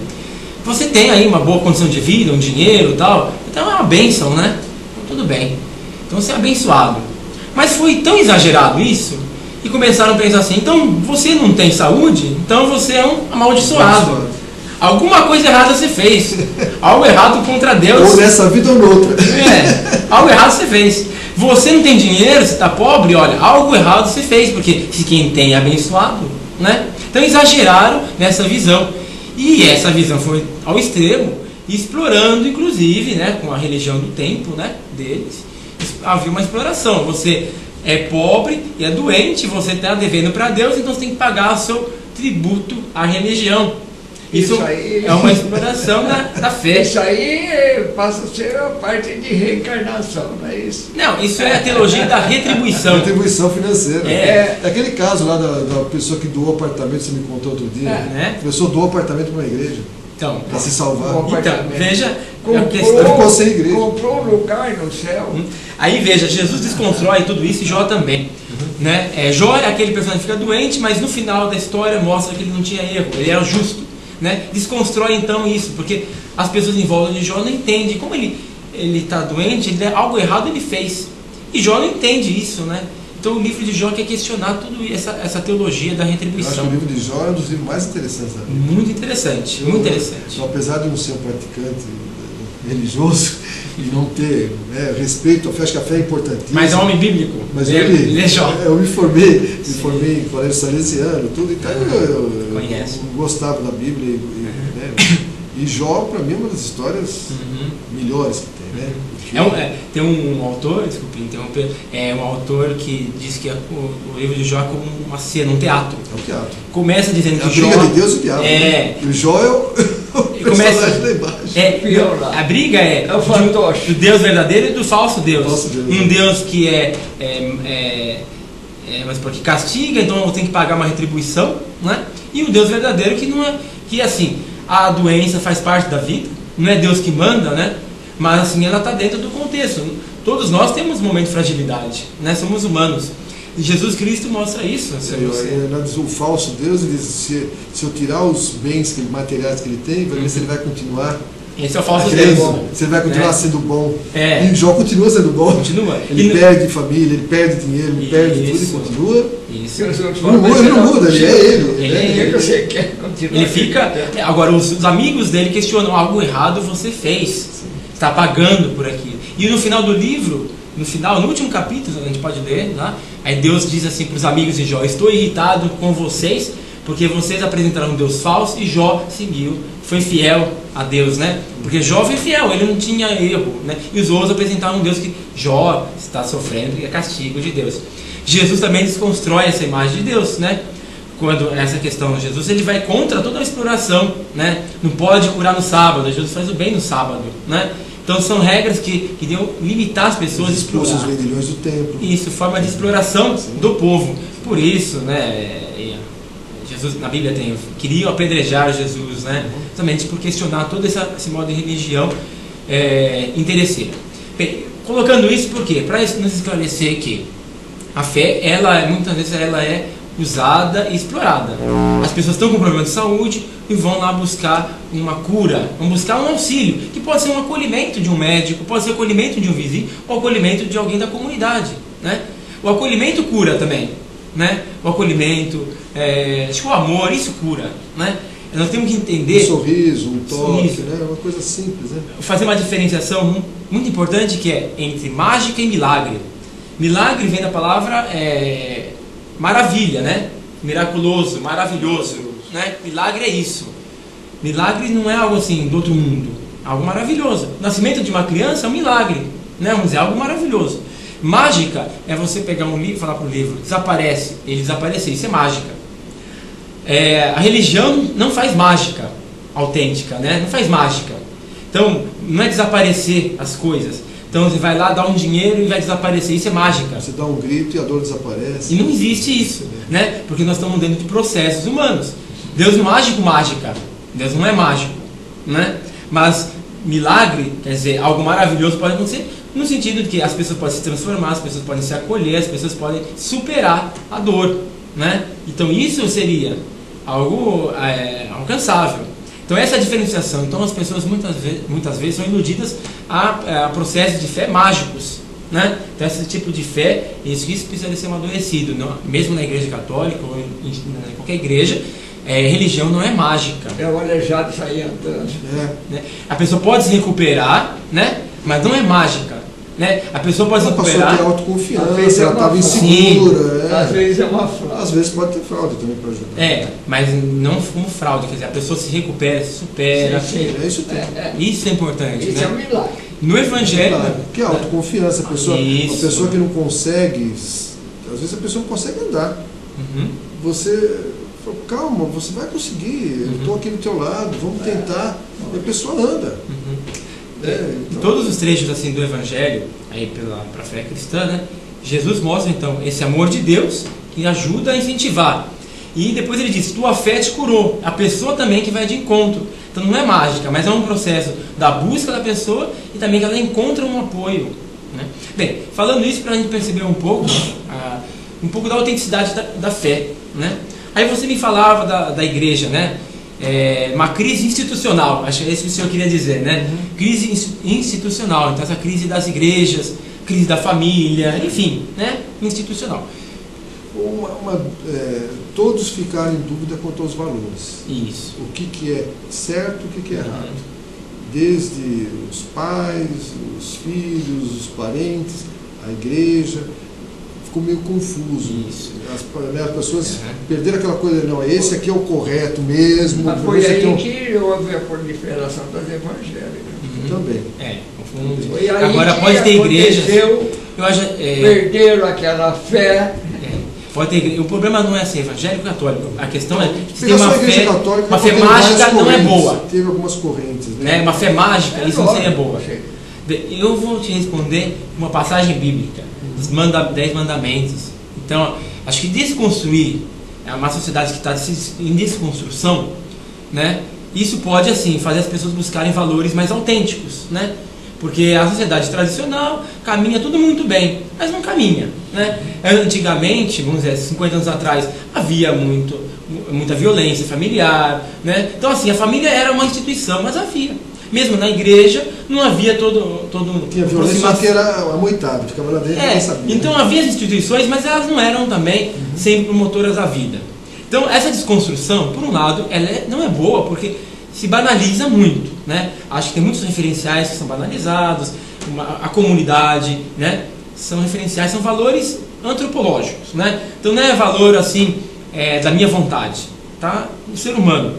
B: Você tem aí uma boa condição de vida, um dinheiro e tal, então é uma bênção, né? Então, tudo bem. Então você é abençoado. Mas foi tão exagerado isso, e começaram a pensar assim: então você não tem saúde, então você é um amaldiçoado. Alguma coisa errada você fez. Algo errado contra Deus.
A: Ou nessa vida ou noutra.
B: Algo errado você fez. Você não tem dinheiro, você está pobre, olha, algo errado você fez, porque se quem tem é abençoado, né? Então exageraram nessa visão. E essa visão foi ao extremo, e explorando, inclusive, né, com a religião do tempo, né, deles, havia uma exploração. Você é pobre e é doente, você está devendo para Deus, então você tem que pagar o seu tributo à religião. Isso aí, é uma exploração da fé.
C: Isso aí passa a ser a parte de reencarnação, não é isso?
B: Não, isso é a teologia da retribuição.
A: Retribuição financeira.
B: É
A: aquele caso lá da pessoa que doou apartamento, você me contou outro dia.
B: Né?
A: A pessoa doou apartamento para uma igreja.
B: Então,
A: para se salvar.
B: Então, veja,
C: comprou um lugar no céu.
B: Aí veja, Jesus desconstrói tudo isso e Jó também. Né? Jó é aquele personagem que fica doente, mas no final da história mostra que ele não tinha erro, ele era justo. Né? Desconstrói então isso, porque as pessoas em volta de Jó não entendem. Como ele está doente, algo errado ele fez. E Jó não entende isso, né? Então o livro de Jó quer questionar tudo essa teologia da retribuição.
A: Eu acho que o livro de Jó é um dos livros mais interessantes da Bíblia.
B: Muito interessante, muito interessante.
A: Apesar de não ser um praticante religioso e não ter respeito à fé, acho que a fé é importantíssima.
B: Mas é homem bíblico.
A: Mas
B: ele é Jó.
A: Eu me formei em colégio salesiano, tudo, então eu gostava da Bíblia. E Jó, para mim, é uma das histórias melhores que tem, né?
B: Tem um autor, desculpe interromper, um autor que diz que o livro de Jó é como uma cena, um teatro.
A: É um teatro.
B: Começa dizendo que
A: Jó... A briga de Deus e o diabo.
B: Né?
A: E o Jó é o personagem lá embaixo.
B: A briga é
C: o fantoche.
B: Do Deus verdadeiro e do falso Deus. Um Deus que mas porque castiga, então tem que pagar uma retribuição, né? E o Deus verdadeiro que não é, que assim, a doença faz parte da vida, não é Deus que manda, né? Mas assim, ela está dentro do contexto. Todos nós temos um momento de fragilidade, né? Somos humanos. E Jesus Cristo mostra isso.
A: O falso Deus, ele diz, se eu tirar os bens materiais que ele tem, vai ver se ele vai continuar.
B: Esse é o falso Deus.
A: Se ele vai continuar sendo bom.
B: E
A: Jó continua sendo bom.
B: Continua.
A: Ele perde família, ele perde dinheiro, ele perde tudo e continua.
B: Isso.
A: Ele não muda, ele é ele.
B: Ele fica. Agora, os amigos dele questionam: algo errado você fez. Está pagando por aquilo. E no final do livro, no último capítulo, a gente pode ler, né? Aí Deus diz assim para os amigos de Jó: estou irritado com vocês, porque vocês apresentaram um Deus falso e Jó seguiu, foi fiel a Deus, né? Porque Jó foi fiel, ele não tinha erro, né? E os outros apresentaram um Deus que Jó está sofrendo e é castigo de Deus. Jesus também desconstrói essa imagem de Deus, né? Quando essa questão de Jesus, ele vai contra toda a exploração, né? Não pode curar no sábado, Jesus faz o bem no sábado, né? Então são regras que iam limitar as pessoas a explorar.
A: Os vendilhões do templo.
B: Isso, forma de exploração do povo. Por isso, né? Jesus, na Bíblia tem, queriam apedrejar Jesus, né? Justamente por questionar todo esse modo de religião interesseira. Bem, colocando isso por quê? Para nos esclarecer que a fé, muitas vezes ela é usada e explorada. As pessoas estão com problema de saúde e vão lá buscar uma cura, vão buscar um auxílio, que pode ser um acolhimento de um médico, pode ser o acolhimento de um vizinho, ou acolhimento de alguém da comunidade, né? O acolhimento cura também, né? O acolhimento, acho que o amor, isso cura, né? Nós temos que entender...
A: Um sorriso, um toque, né? Uma coisa simples, né?
B: Fazer uma diferenciação muito importante que é entre mágica e milagre. Milagre vem da palavra maravilha, né? Miraculoso, maravilhoso, né? Milagre é isso. Milagre não é algo assim do outro mundo, algo maravilhoso. O nascimento de uma criança é um milagre, né? Vamos dizer, algo maravilhoso. Mágica é você pegar um livro e falar para o livro, desaparece, ele desaparecer, isso é mágica. A religião não faz mágica autêntica, né? Não faz mágica. Então, não é desaparecer as coisas. Então você vai lá, dá um dinheiro e vai desaparecer. Isso é mágica.
A: Você dá um grito e a dor desaparece.
B: E não existe isso, né? Porque nós estamos dentro de processos humanos. Deus não age com mágica. Deus não é mágico, né? Mas milagre, quer dizer, algo maravilhoso pode acontecer no sentido de que as pessoas podem se transformar, as pessoas podem se acolher, as pessoas podem superar a dor, né? Então isso seria algo alcançável. Então essa é a diferenciação. Então as pessoas muitas vezes são iludidas a processos de fé mágicos, né? Então esse tipo de fé, isso precisa ser amadurecido, não? Mesmo na igreja católica ou em qualquer igreja, religião não é mágica.
C: É o aleijado sair andando.
B: Né? A pessoa pode se recuperar, né? Mas não é mágica. né? A pessoa pode se
A: A pessoa
B: recuperar.
A: tem autoconfiança,
C: Às vezes é
A: ela
C: uma
A: estava
C: fraude.
A: insegura.
C: Às vezes é uma fraude.
A: Às vezes pode ter fraude também para ajudar.
B: Mas não como fraude, quer dizer, a pessoa se recupera, se supera.
C: Sim.
A: É isso tem.
B: Isso é importante,
C: Isso
B: né?
C: é um milagre.
B: No Evangelho.
A: Que é autoconfiança, a pessoa
B: Isso.
A: que não consegue, às vezes a pessoa não consegue andar.
B: Uhum.
A: Você fala, calma, você vai conseguir, eu estou aqui do teu lado, vamos tentar. E a pessoa anda.
B: Em todos os trechos assim do Evangelho, aí para a fé cristã, né, Jesus mostra então esse amor de Deus que ajuda a incentivar. E depois ele diz, tua fé te curou. A pessoa também que vai de encontro. Então não é mágica, mas é um processo da busca da pessoa e também que ela encontra um apoio, né? Bem, falando isso para a gente perceber um pouco da autenticidade da fé, né? Aí você me falava da igreja, né? Uma crise institucional, acho que é isso que o senhor queria dizer, né? Crise institucional, então essa crise das igrejas, crise da família, enfim, né? Institucional.
A: Todos ficaram em dúvida quanto aos valores.
B: Isso.
A: O que é certo, o que é errado. Desde os pais, os filhos, os parentes, a igreja, ficou meio confuso.
B: Isso.
A: As pessoas perderam aquela coisa, não, esse aqui é o correto mesmo.
C: Mas foi aí que houve a proliferação das evangélicas.
A: Também.
C: Foi aí
B: agora
C: que
B: pode ter igrejas.
C: eu acho, perderam aquela fé.
B: Pode ter, o problema não é ser evangélico ou católico. A questão é que tem
A: uma fé católica,
B: uma fé mágica não é boa.
A: Teve algumas correntes, né?
B: Uma fé mágica, isso não seria boa. Eu vou te responder uma passagem bíblica, os 10 mandamentos. Então, acho que desconstruir uma sociedade que está em desconstrução, né? Isso pode assim fazer as pessoas buscarem valores mais autênticos, né? Porque a sociedade tradicional caminha tudo muito bem, mas não caminha, né? Antigamente, vamos dizer, 50 anos atrás, havia muita violência familiar, né? Então assim, a família era uma instituição, mas havia. Mesmo na igreja, não havia todo
A: tinha violência, só que era amoitado, ficava lá dentro e ninguém sabia.
B: Então havia as instituições, mas elas não eram também sempre promotoras da vida. Então essa desconstrução, por um lado, ela não é boa, porque se banaliza muito, né? Acho que tem muitos referenciais que são banalizados, a comunidade, né? São referenciais, são valores antropológicos, né? Então não é valor assim da minha vontade, tá? O ser humano.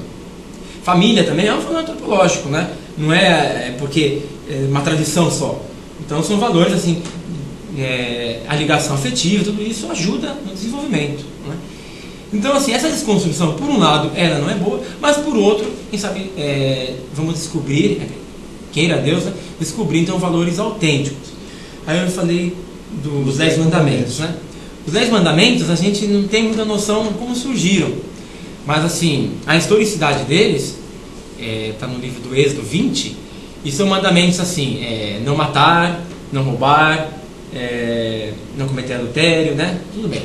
B: Família também é um valor antropológico, né? Não é porque é uma tradição só. Então são valores assim, a ligação afetiva, tudo isso ajuda no desenvolvimento, né? Então, assim, essa desconstrução, por um lado, ela não é boa, mas por outro, quem sabe, vamos descobrir, queira Deus, né? Descobrir, então, valores autênticos. Aí eu falei dos 10 mandamentos, né? Os 10 mandamentos, a gente não tem muita noção como surgiram, mas, assim, a historicidade deles, está no livro do Êxodo 20, e são mandamentos, assim, não matar, não roubar, não cometer adultério, né? Tudo bem.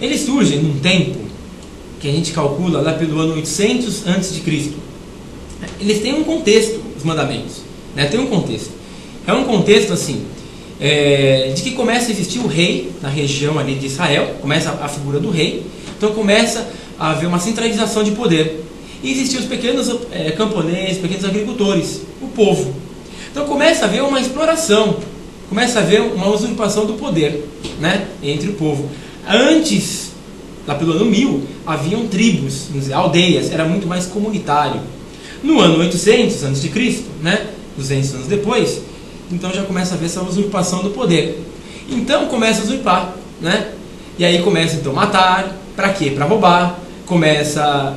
B: Eles surgem num tempo que a gente calcula lá pelo ano 800 a.C. Eles têm um contexto, os mandamentos, né? Tem um contexto. É um contexto assim, de que começa a existir o rei na região ali de Israel, começa a figura do rei, então começa a haver uma centralização de poder. E existiam os pequenos camponeses, pequenos agricultores, o povo. Então começa a haver uma exploração, começa a haver uma usurpação do poder, né? Entre o povo. Antes, lá pelo ano 1000, haviam tribos, vamos dizer, aldeias, era muito mais comunitário. No ano 800 a.C., né, 200 anos depois, então já começa a haver essa usurpação do poder. Então começa a usurpar, né? E aí começa então a matar, para quê? Para roubar, começa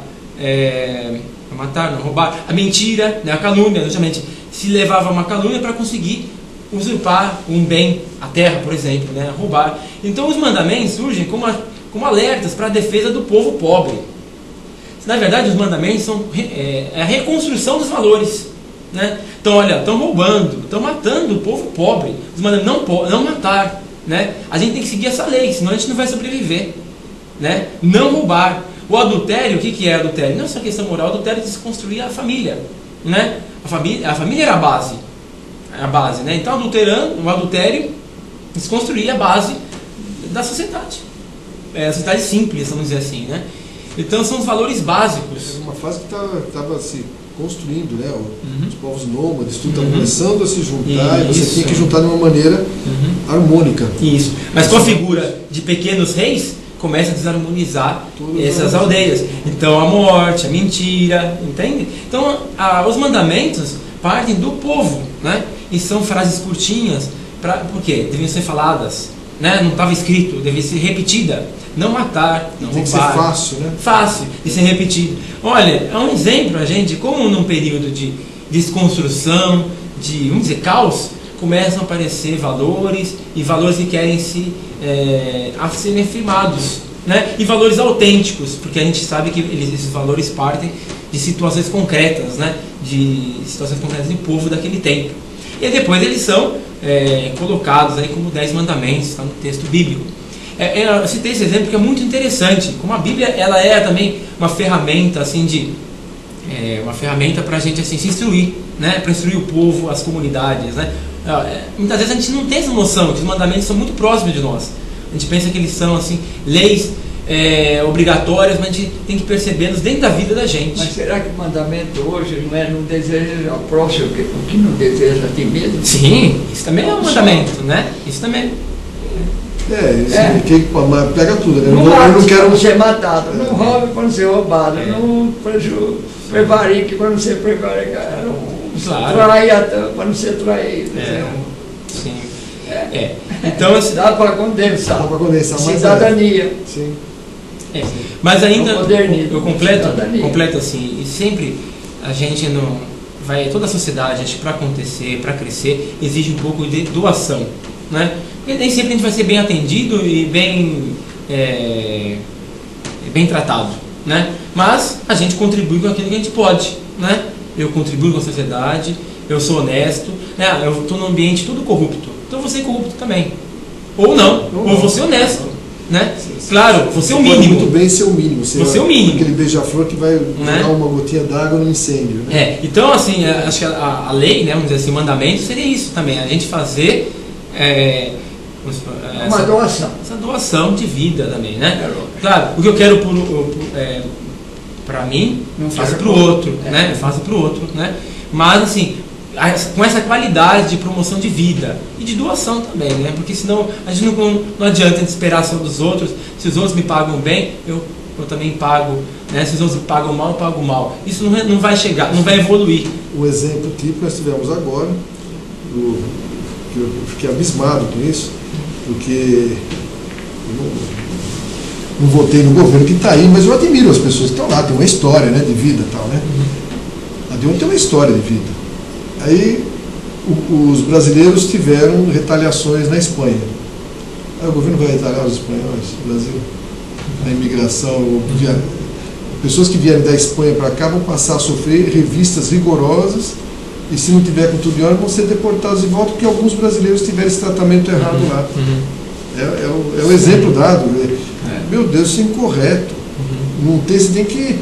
B: a matar, não roubar, a mentira, né, a calúnia, justamente, se levava uma calúnia para conseguir usurpar um bem, a terra, por exemplo, né, roubar. Então os mandamentos surgem como alertas para a defesa do povo pobre. Na verdade, os mandamentos são a reconstrução dos valores, né? Então, olha, estão roubando, estão matando o povo pobre. Os mandamentos não matar, né? A gente tem que seguir essa lei, senão a gente não vai sobreviver, né? Não roubar. O adultério, o que é adultério? Não é só questão moral, o adultério é desconstruir a família, né? A família era a base, né? Então, o adultério desconstruía a base da sociedade. A sociedade simples, vamos dizer assim, né? Então, são os valores básicos.
A: Era uma fase que estava se construindo, né? Os povos nômades, tudo está começando a se juntar e você tem que juntar de uma maneira harmônica.
B: Isso. Mas com a figura de pequenos reis, começa a desarmonizar essas aldeias. Então a morte, a mentira, entende? Então os mandamentos partem do povo, né? E são frases curtinhas, por quê? Deviam ser faladas, né? Não estava escrito, devia ser repetida. Não matar, não roubar.
A: Tem que ser fácil, né?
B: Fácil de ser repetido. Olha, é um exemplo, a gente, como num período de desconstrução, de, vamos dizer, caos, começam a aparecer valores, e valores que querem a serem afirmados, né? E valores autênticos, porque a gente sabe que esses valores partem de situações concretas, né? De situações concretas do povo daquele tempo. E depois eles são colocados aí como 10 mandamentos, está no texto bíblico. Eu citei esse exemplo porque é muito interessante, como a Bíblia ela é também uma ferramenta assim uma ferramenta para a gente assim, se instruir, né? Para instruir o povo, as comunidades, né? Muitas vezes a gente não tem essa noção que os mandamentos são muito próximos de nós. A gente pensa que eles são assim leis obrigatórias, mas a gente tem que percebê-los dentro da vida da gente.
C: Mas será que o mandamento hoje não deseja ao próximo o que não deseja a ti mesmo?
B: Sim, isso também é um mandamento, né? Isso também.
A: Pega tudo, né?
C: Eu não quero ser matado, não roube para não ser roubado, não prevarique para não ser prevaricado, não traia para não ser traído.
B: Sim. Então,
C: dá para condensar.
A: Dá para condensar,
C: cidadania.
A: Sim.
B: Mas ainda eu completo assim, e sempre a gente não vai, toda a sociedade, acho que para acontecer, para crescer, exige um pouco de doação, né? Porque nem sempre a gente vai ser bem atendido e bem tratado, né? Mas a gente contribui com aquilo que a gente pode, né? Eu contribuo com a sociedade, eu sou honesto, né? Eu estou num ambiente tudo corrupto, então eu vou ser corrupto também. Ou não, ou vou ser honesto, né? Claro, você é o mínimo.
A: Pode muito bem ser o mínimo.
B: Você é o mínimo.
A: Aquele beija-flor que vai jogar uma gotinha d'água no incêndio, né?
B: Então assim, acho que a lei, né, vamos dizer assim, o mandamento seria isso também, a gente fazer essa doação de vida também, né? Claro, o que eu quero para mim, não faço para o outro, né? Eu faço para o outro, né? Mas assim, com essa qualidade de promoção de vida e de doação também, né? Porque senão a gente não adianta a gente esperar só dos outros. Se os outros me pagam bem, eu também pago, né? Se os outros pagam mal, eu pago mal. Isso não vai chegar, não vai evoluir.
A: O exemplo típico nós tivemos agora, que eu fiquei abismado com isso, porque eu não votei no governo que está aí, mas eu admiro as pessoas que estão lá, tem uma história, né, de vida e tal, né? Adão tem uma história de vida. Aí os brasileiros tiveram retaliações na Espanha. Aí o governo vai retaliar os espanhóis, o Brasil, a imigração, pessoas que vierem da Espanha para cá vão passar a sofrer revistas rigorosas e se não tiver com tudo em ordem vão ser deportados de volta porque alguns brasileiros tiveram esse tratamento errado lá. É o exemplo dado. Meu Deus, isso é incorreto. Não tem, você tem que...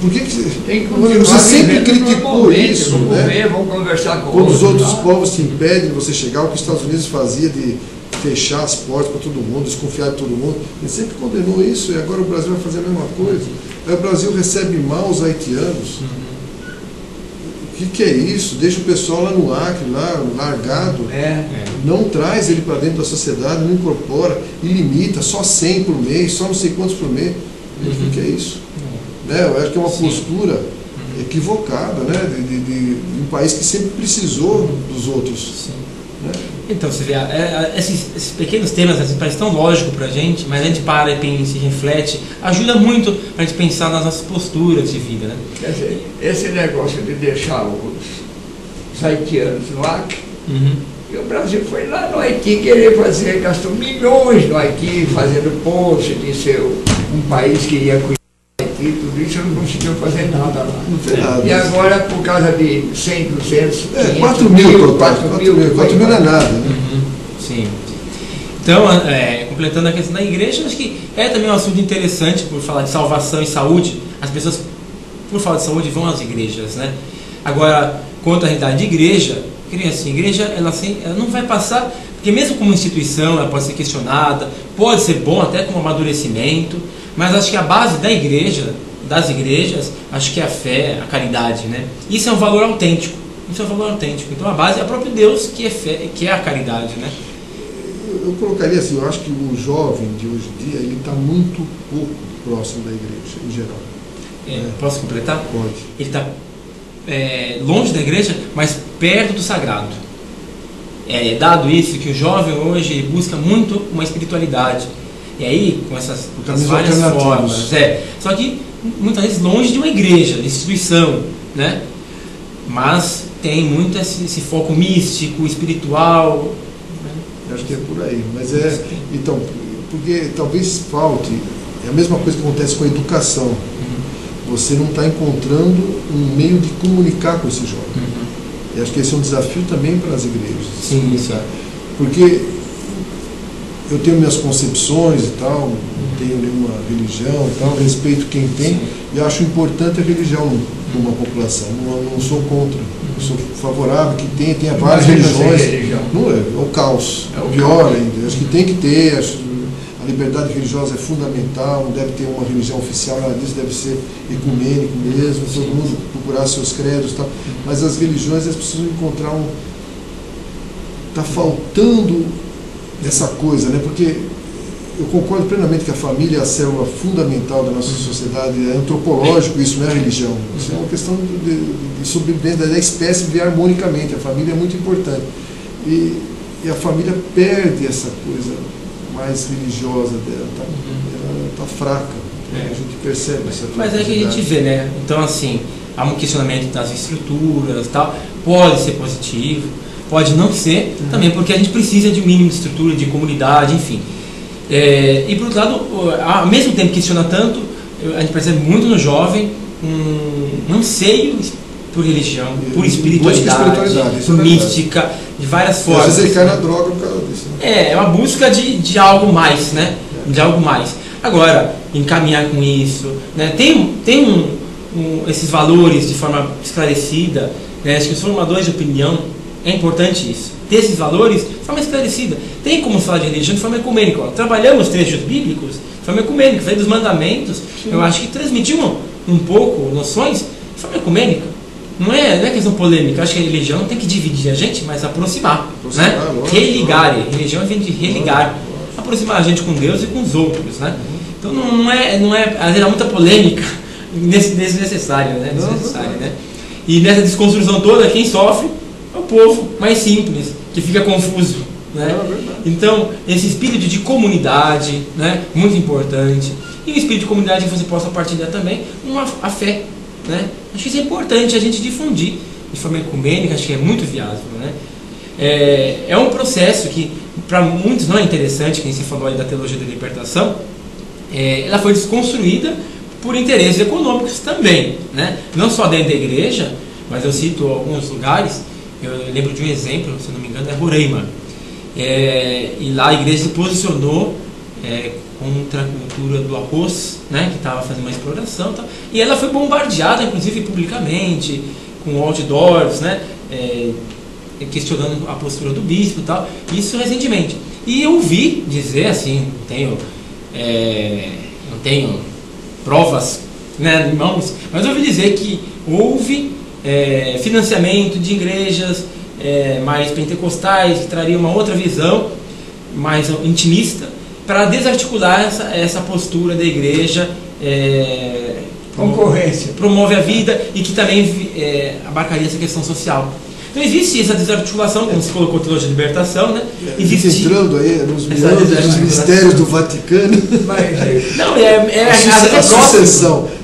A: Por que você sempre criticou isso, né?
C: Vamos conversar com
A: quando os outros povos te impedem de você chegar, o que os Estados Unidos fazia de fechar as portas para todo mundo, desconfiar de todo mundo, ele sempre condenou isso e agora o Brasil vai fazer a mesma coisa. Aí o Brasil recebe mal os haitianos. O que é isso? Deixa o pessoal lá no Acre, lá largado, não traz ele para dentro da sociedade, não incorpora e limita, só 100 por mês, só não sei quantos por mês. O que é isso? Eu acho que é uma postura equivocada, né? De um país que sempre precisou dos outros. Né?
B: Então, você vê, esses pequenos temas assim, parecem tão lógicos para a gente, mas a gente para e pensa e reflete, ajuda muito para a gente pensar nas nossas posturas de vida. Né?
C: Quer dizer, esse negócio de deixar os haitianos no Acre, e o Brasil foi lá no Haiti querer fazer, gastou milhões no Haiti, fazendo poço de ser um país que ia cuidar. E tudo isso não conseguiu fazer nada lá.
A: Não fez nada.
C: E agora, por causa de 100, 200,
A: 4 mil não é nada. Né?
B: Sim. Então, completando a questão da igreja, acho que é também um assunto interessante por falar de salvação e saúde. As pessoas, por falar de saúde, vão às igrejas, né? Agora, quanto à realidade de igreja, assim, a igreja ela não vai passar, porque mesmo como instituição, ela pode ser questionada, pode ser bom até como amadurecimento, mas acho que a base da igreja, das igrejas, acho que é a fé, a caridade, né? Isso é um valor autêntico. Isso é um valor autêntico. Então a base é o próprio Deus que é fé, que é a caridade, né?
A: Eu colocaria assim, eu acho que o jovem de hoje em dia, ele está muito pouco próximo da igreja, em geral.
B: Posso completar?
A: Pode.
B: Ele está longe da igreja, mas perto do sagrado. É dado isso que o jovem hoje busca muito uma espiritualidade. E aí, com essas várias formas. Só que muitas vezes longe de uma igreja, de instituição, né? Mas tem muito esse foco místico, espiritual.
A: Eu acho que é por aí. Mas então, porque talvez falte, é a mesma coisa que acontece com a educação. Você não está encontrando um meio de comunicar com esse jovem. E acho que esse é um desafio também para as igrejas.
B: Sim, sim.
A: Porque eu tenho minhas concepções e tal, não tenho nenhuma religião e tal, respeito quem tem, sim. E acho importante a religião numa população. Não sou contra. Eu sou favorável que tenha várias religiões. Não é o caos. Pior ainda. Acho que tem que ter. A liberdade religiosa é fundamental. Não deve ter uma religião oficial, nada disso. Deve ser ecumênico mesmo. Todo mundo procurar seus credos e tal. Mas as religiões, elas precisam encontrar está faltando essa coisa, né? Porque eu concordo plenamente que a família é a célula fundamental da nossa sociedade, é antropológico, isso não é religião, isso é uma questão de sobrevivência da espécie viver harmonicamente, a família é muito importante. E a família perde essa coisa mais religiosa dela, ela está fraca, a gente percebe essa coisa.
B: Mas é que a gente vê, né? Então, assim, há um questionamento das estruturas e tal, pode ser positivo, pode não ser, também porque a gente precisa de um mínimo de estrutura, de comunidade, enfim. E por outro lado, ao mesmo tempo que questiona tanto, a gente percebe muito no jovem um anseio por religião, por espiritualidade, por mística, de várias formas.
A: Às vezes ele cai na droga por causa disso. Né?
B: É uma busca de algo mais, né? De algo mais. Agora, encaminhar com isso, né? Tem esses valores de forma esclarecida, né? Acho que os formadores de opinião, é importante isso. Ter esses valores de forma esclarecida. Tem como falar de religião de forma ecumênica. Trabalhamos trechos bíblicos de forma ecumênica. Falei dos mandamentos. Sim. Eu acho que transmitiu um pouco noções de forma ecumênica. Não é questão polêmica. Eu acho que a religião não tem que dividir a gente, mas aproximar. Né?
A: Lógico,
B: religar. A religião vem de religar. Aproximar a gente com Deus e com os outros. Né? Então não é às vezes há muita polêmica desnecessária. Né? Né? E nessa desconstrução toda, quem sofre é o povo mais simples, que fica confuso, né? Então, esse espírito de comunidade, né, muito importante. E o espírito de comunidade que você possa partilhar também a fé, né? Acho que isso é importante a gente difundir de forma ecumênica, acho que é muito viável, né? É um processo que para muitos não é interessante, quem se falou aí da teologia da libertação, ela foi desconstruída por interesses econômicos também, né? Não só dentro da igreja, mas eu cito alguns lugares. Eu lembro de um exemplo, se não me engano, é Roraima. E lá a igreja se posicionou contra a cultura do arroz, né, que estava fazendo uma exploração. Tal, e ela foi bombardeada, inclusive publicamente, com outdoors, né, questionando a postura do bispo e tal. Isso recentemente. E eu ouvi dizer, assim, não tenho provas, né, em mãos, mas eu ouvi dizer que houve financiamento de igrejas mais pentecostais, que traria uma outra visão mais intimista, para desarticular essa postura da igreja,
C: concorrência,
B: promove a vida e que também abarcaria essa questão social. Então existe essa desarticulação, como se colocou teologia de libertação, né? Existe
A: entrando aí nos mistérios do Vaticano.
C: Mas,
B: não,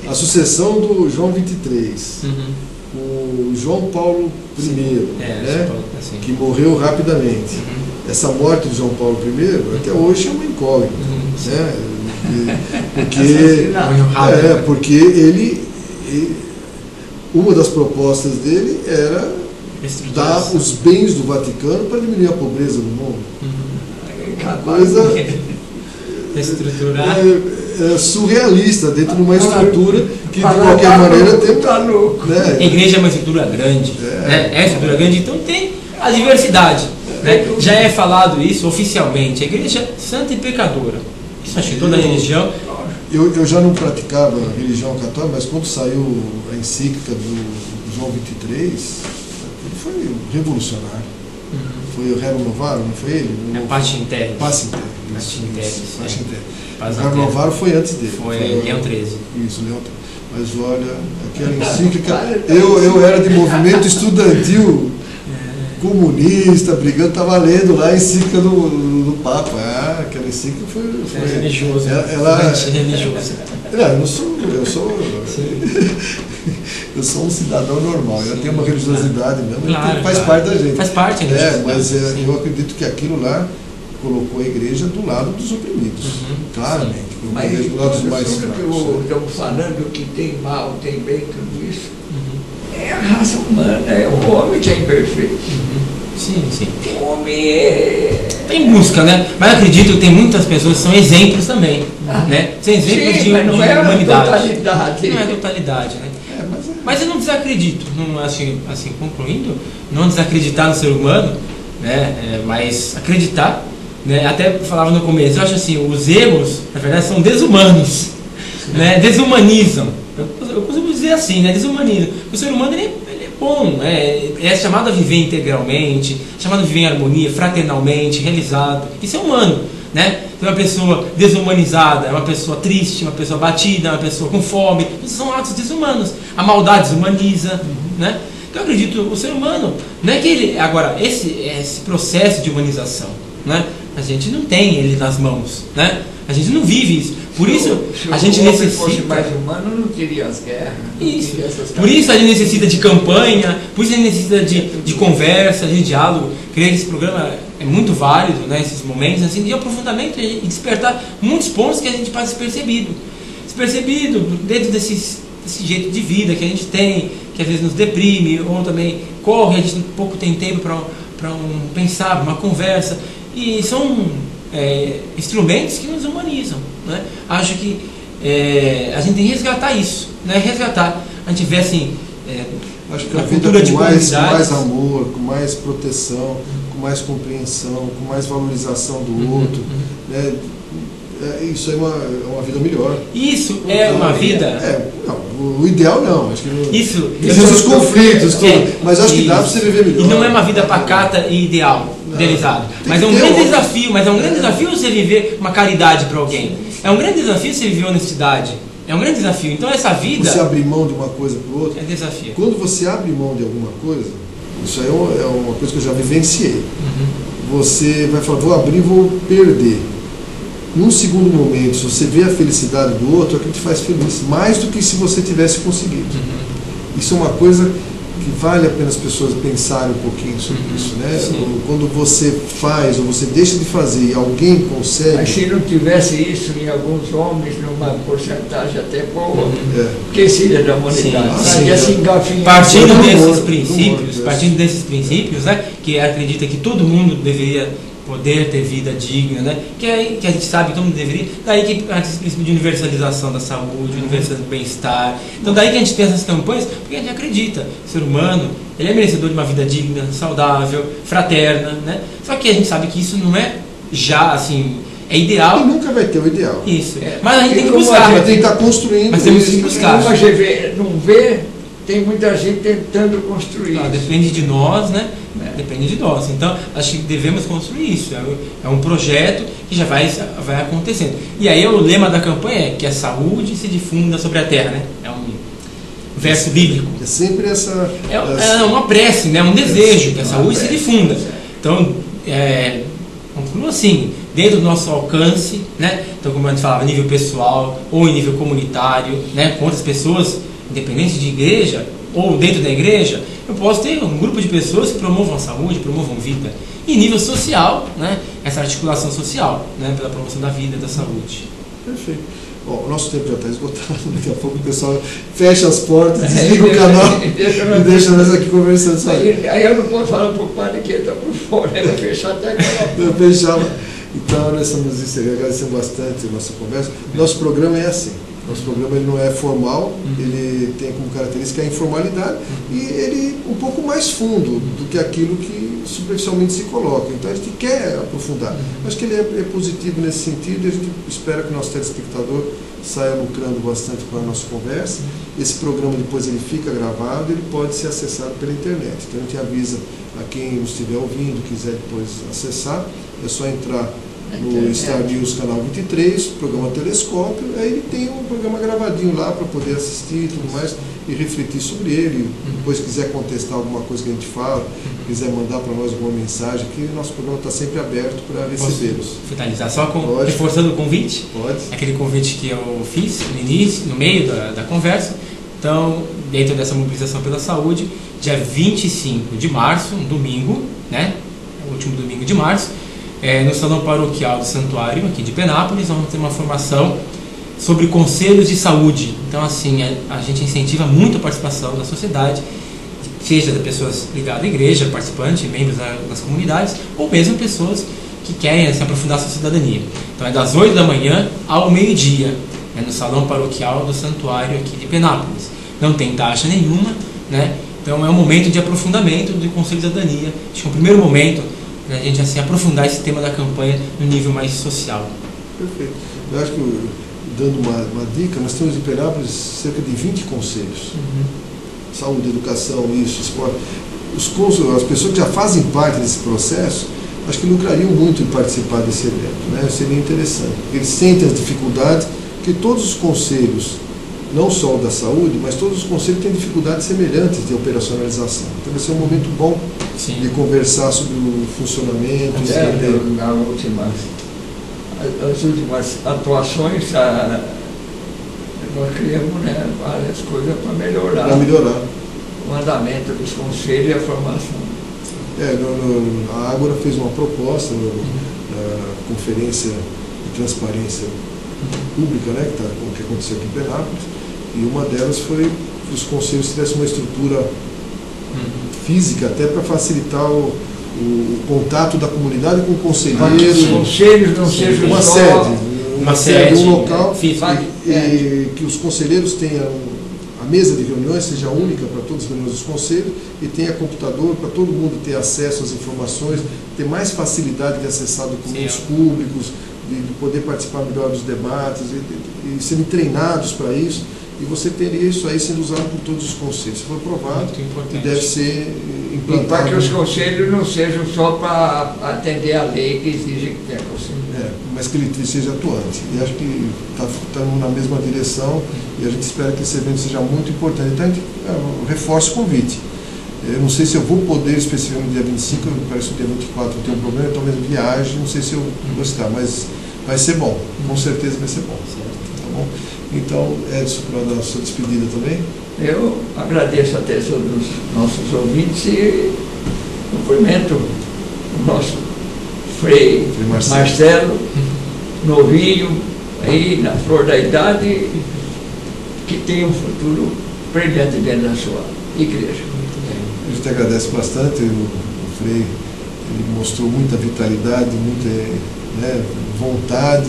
A: a sucessão do João 23. O João Paulo I, né, assim, que morreu rapidamente. Essa morte de João Paulo I até hoje é uma incógnita, né? Porque ele uma das propostas dele era dar os bens do Vaticano para diminuir a pobreza no mundo. Coisa surrealista dentro de uma estrutura que de qualquer maneira tem.
B: A igreja é uma estrutura grande, né? É estrutura grande, então tem a diversidade. Né? Já é falado isso oficialmente, a igreja é santa e pecadora. Isso acho que toda religião.
A: Eu já não praticava religião católica, mas quando saiu a encíclica do João 23, ele foi revolucionário. Foi o Rerum Novarum, não foi ele?
B: Pacem in Terris.
A: Pacem in Terris.
B: Pacem in Terris.
A: O Rerum Novarum foi antes dele.
B: Foi Leão XIII.
A: Isso, Leão XIII. Mas olha, aquela encíclica, eu era de movimento estudantil comunista, brigando, estava lendo lá a encíclica do Papa. Aquela encíclica foi
B: religioso.
A: Religioso. Eu sou um cidadão normal, eu tenho uma religiosidade mesmo,
B: claro,
A: faz parte da gente.
B: Faz parte, né?
A: Mas eu acredito que aquilo lá colocou a igreja do lado dos oprimidos, claramente.
C: Mas
A: do lado dos mais
C: tudo que estamos falando, que tem mal, tem bem, tudo isso, é a raça humana, é o homem que é imperfeito.
B: Sim.
C: O homem é...
B: Tem busca, né? Mas acredito que tem muitas pessoas que são exemplos também, né? São exemplos de humanidade.
C: Totalidade.
B: Não é totalidade, né? Mas eu não desacredito, não, assim, concluindo, não desacreditar no ser humano, né? Mas acreditar, né? Até falava no começo, eu acho assim, os erros, na verdade, são desumanos, né? Desumanizam. Eu costumo dizer assim, né? Desumanizam. O ser humano, ele é bom, é chamado a viver integralmente, chamado a viver em harmonia, fraternalmente, realizado. Isso é humano, né? Então, uma pessoa desumanizada é uma pessoa triste, uma pessoa abatida, uma pessoa com fome. Isso são atos desumanos. A maldade desumaniza, né? Então, eu acredito, o ser humano, não é que ele... Agora, esse processo de humanização, né? A gente não tem ele nas mãos, né? A gente não vive isso. Por isso, a gente necessita...
C: Se o homem fosse mais humano, não teria as guerras.
B: Isso. Por isso a gente necessita de campanha, por isso a gente necessita de conversa, de diálogo. Creio que esse programa é muito válido, né? Esses momentos assim, de aprofundamento e despertar muitos pontos que a gente passa despercebido. Despercebido dentro desse jeito de vida que a gente tem, que às vezes nos deprime, ou também corre, a gente pouco tem tempo para pensar, uma conversa. E são instrumentos que nos humanizam, né? Acho que a gente tem que resgatar isso, né? Resgatar. A gente vê assim,
A: acho que a vida com mais amor, com mais proteção, com mais compreensão, com mais valorização do outro, né? Isso é uma vida melhor.
B: Isso é uma vida...
A: Não, o ideal não. Acho que
B: isso,
A: existem os conflitos, mas acho que dá para você viver melhor.
B: E não é uma vida pacata e idealizada. Mas é um grande desafio. Mas é um grande desafio você viver uma caridade para alguém. É um grande desafio você viver honestidade. É um grande desafio. Então essa vida...
A: Você abrir mão de uma coisa para outra.
B: É desafio.
A: Quando você abre mão de alguma coisa, isso aí é uma coisa que eu já vivenciei. Você vai falar, vou abrir, vou perder. Num segundo momento, se você vê a felicidade do outro, é o que te faz feliz, mais do que se você tivesse conseguido. Isso é uma coisa que vale a pena as pessoas pensarem um pouquinho sobre isso, né? Quando você faz ou você deixa de fazer e alguém consegue...
C: Mas se não tivesse isso em alguns homens, numa porcentagem até boa, que seria da humanidade?
B: Partindo desses princípios, né? Que acredita que todo mundo deveria poder ter vida digna, né? Que a gente sabe que todo mundo deveria. Daí que a princípio de universalização da saúde, universalização do bem-estar. Então daí que a gente tem essas campanhas, porque a gente acredita, o ser humano, ele é merecedor de uma vida digna, saudável, fraterna, né? Só que a gente sabe que isso não é já assim, é ideal.
A: E nunca vai ter o ideal.
B: Isso. Mas a gente tem que buscar.
A: A gente tem que estar construindo.
B: Mas temos que buscar.
C: Como a gente não vê, tem muita gente tentando construir.
B: Depende de nós, né? Depende de nós. Então, acho que devemos construir isso. É um projeto que já vai acontecendo. E aí o lema da campanha é que a saúde se difunda sobre a terra, né? É um verso bíblico.
A: É sempre essa...
B: É uma prece, né? Um desejo que a saúde se difunda. Então, concluo assim, dentro do nosso alcance, né? Então, como a gente falava, nível pessoal ou em nível comunitário, né? Com outras pessoas, independente de igreja ou dentro da igreja, eu posso ter um grupo de pessoas que promovam a saúde, promovam vida. E em nível social, né, essa articulação social, né, pela promoção da vida e da saúde.
A: Perfeito. Bom, o nosso tempo já está esgotado, daqui a pouco o pessoal fecha as portas, desliga o canal e deixa nós aqui conversando só.
C: Aí eu não posso falar para o padre que ele está por fora, ele vai fechar até aquela.
A: Eu fechava. Então, nós estamos agradecendo bastante a nossa conversa. Nosso programa é assim. Nosso programa ele não é formal, ele tem como característica a informalidade e ele um pouco mais fundo do que aquilo que superficialmente se coloca. Então a gente quer aprofundar. Acho que ele é positivo nesse sentido e a gente espera que o nosso telespectador saia lucrando bastante com a nossa conversa. Esse programa depois ele fica gravado, ele pode ser acessado pela internet. Então a gente avisa a quem estiver ouvindo, quiser depois acessar, é só entrar no Star News canal 23, programa Telescópio, aí ele tem um programa gravadinho lá para poder assistir e tudo mais, e refletir sobre ele. Depois quiser contestar alguma coisa que a gente fala, quiser mandar para nós alguma mensagem, que o nosso programa está sempre aberto para recebê-los.
B: Finalizar só reforçando o convite?
A: Pode.
B: Aquele convite que eu fiz no início, no meio da conversa. Então, dentro dessa mobilização pela saúde, dia 25 de março, um domingo, né? O último domingo de março, no Salão Paroquial do Santuário, aqui de Penápolis, vamos ter uma formação sobre conselhos de saúde. Então, assim, a gente incentiva muito a participação da sociedade, seja de pessoas ligadas à igreja, participantes, membros das comunidades, ou mesmo pessoas que querem se aprofundar sua cidadania. Então, é das 8 da manhã ao meio-dia, no Salão Paroquial do Santuário aqui de Penápolis. Não tem taxa nenhuma, né? Então, é um momento de aprofundamento do Conselho de Cidadania. Acho que é o primeiro momento a gente assim, aprofundar esse tema da campanha no nível mais social.
A: Perfeito. Eu acho que, dando uma dica, nós temos em Penápolis cerca de 20 conselhos. Saúde, educação, isso, esporte. As pessoas que já fazem parte desse processo, acho que lucrariam muito em participar desse evento, né? Seria interessante. Eles sentem as dificuldades, porque todos os conselhos, não só o da saúde, mas todos os conselhos têm dificuldades semelhantes de operacionalização. Então vai ser um momento bom de conversar sobre o funcionamento.
C: As últimas atuações, nós criamos, né, várias coisas para melhorar. O andamento dos conselhos e a formação.
A: A Ágora fez uma proposta na conferência de transparência pública, né, que aconteceu aqui em Penápolis, e uma delas foi que os conselhos tivessem uma estrutura física até para facilitar o contato da comunidade com o conselheiro.
C: Para que os conselhos não sejam
A: uma sede, um local, e que os conselheiros tenham a mesa de reuniões seja única para todas as reuniões dos conselhos e tenha computador para todo mundo ter acesso às informações, ter mais facilidade de acessar documentos públicos, de poder participar melhor dos debates e serem treinados para isso. E você teria isso aí sendo usado por todos os conselhos. Se for aprovado, deve ser implantado.
C: E para que os conselhos não sejam só para atender a lei que exige que tenha conselho.
A: Mas que ele seja atuante. E acho que estamos na mesma direção e a gente espera que esse evento seja muito importante. Então, a gente reforça o convite. Eu não sei se eu vou poder, especificamente no dia 25, parece que no dia 24 eu tenho um problema, talvez viagem, não sei se eu vou estar, mas vai ser bom. Com certeza vai ser bom. Tá bom? Então, Edson, para dar a sua despedida também.
C: Eu agradeço a atenção dos nossos ouvintes e cumprimento o nosso Frei Marcelo, novinho, aí na flor da idade, que tem um futuro brilhante dentro da sua igreja.
A: A gente agradece bastante. O Frei ele mostrou muita vitalidade, muita vontade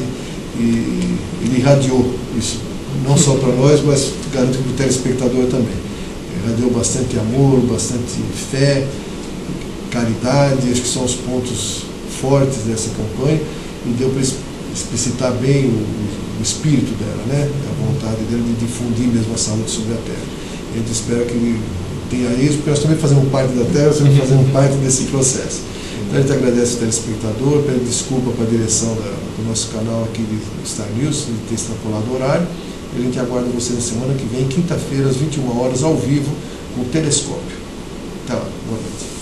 A: e ele irradiou isso. Não só para nós, mas garanto que para o telespectador também. Irradiou bastante amor, bastante fé, caridade, acho que são os pontos fortes dessa campanha, e deu para explicitar bem o espírito dela, né? A vontade dela de difundir mesmo a saúde sobre a Terra. A gente espera que ele tenha isso, porque nós também fazemos parte da Terra, nós também fazemos parte desse processo. Então a gente agradece o telespectador, pede desculpa para a direção do nosso canal aqui de Star News, de ter extrapolado o horário. A gente aguarda você na semana que vem, quinta-feira, às 21 horas, ao vivo, com o Telescópio. Até lá, boa noite.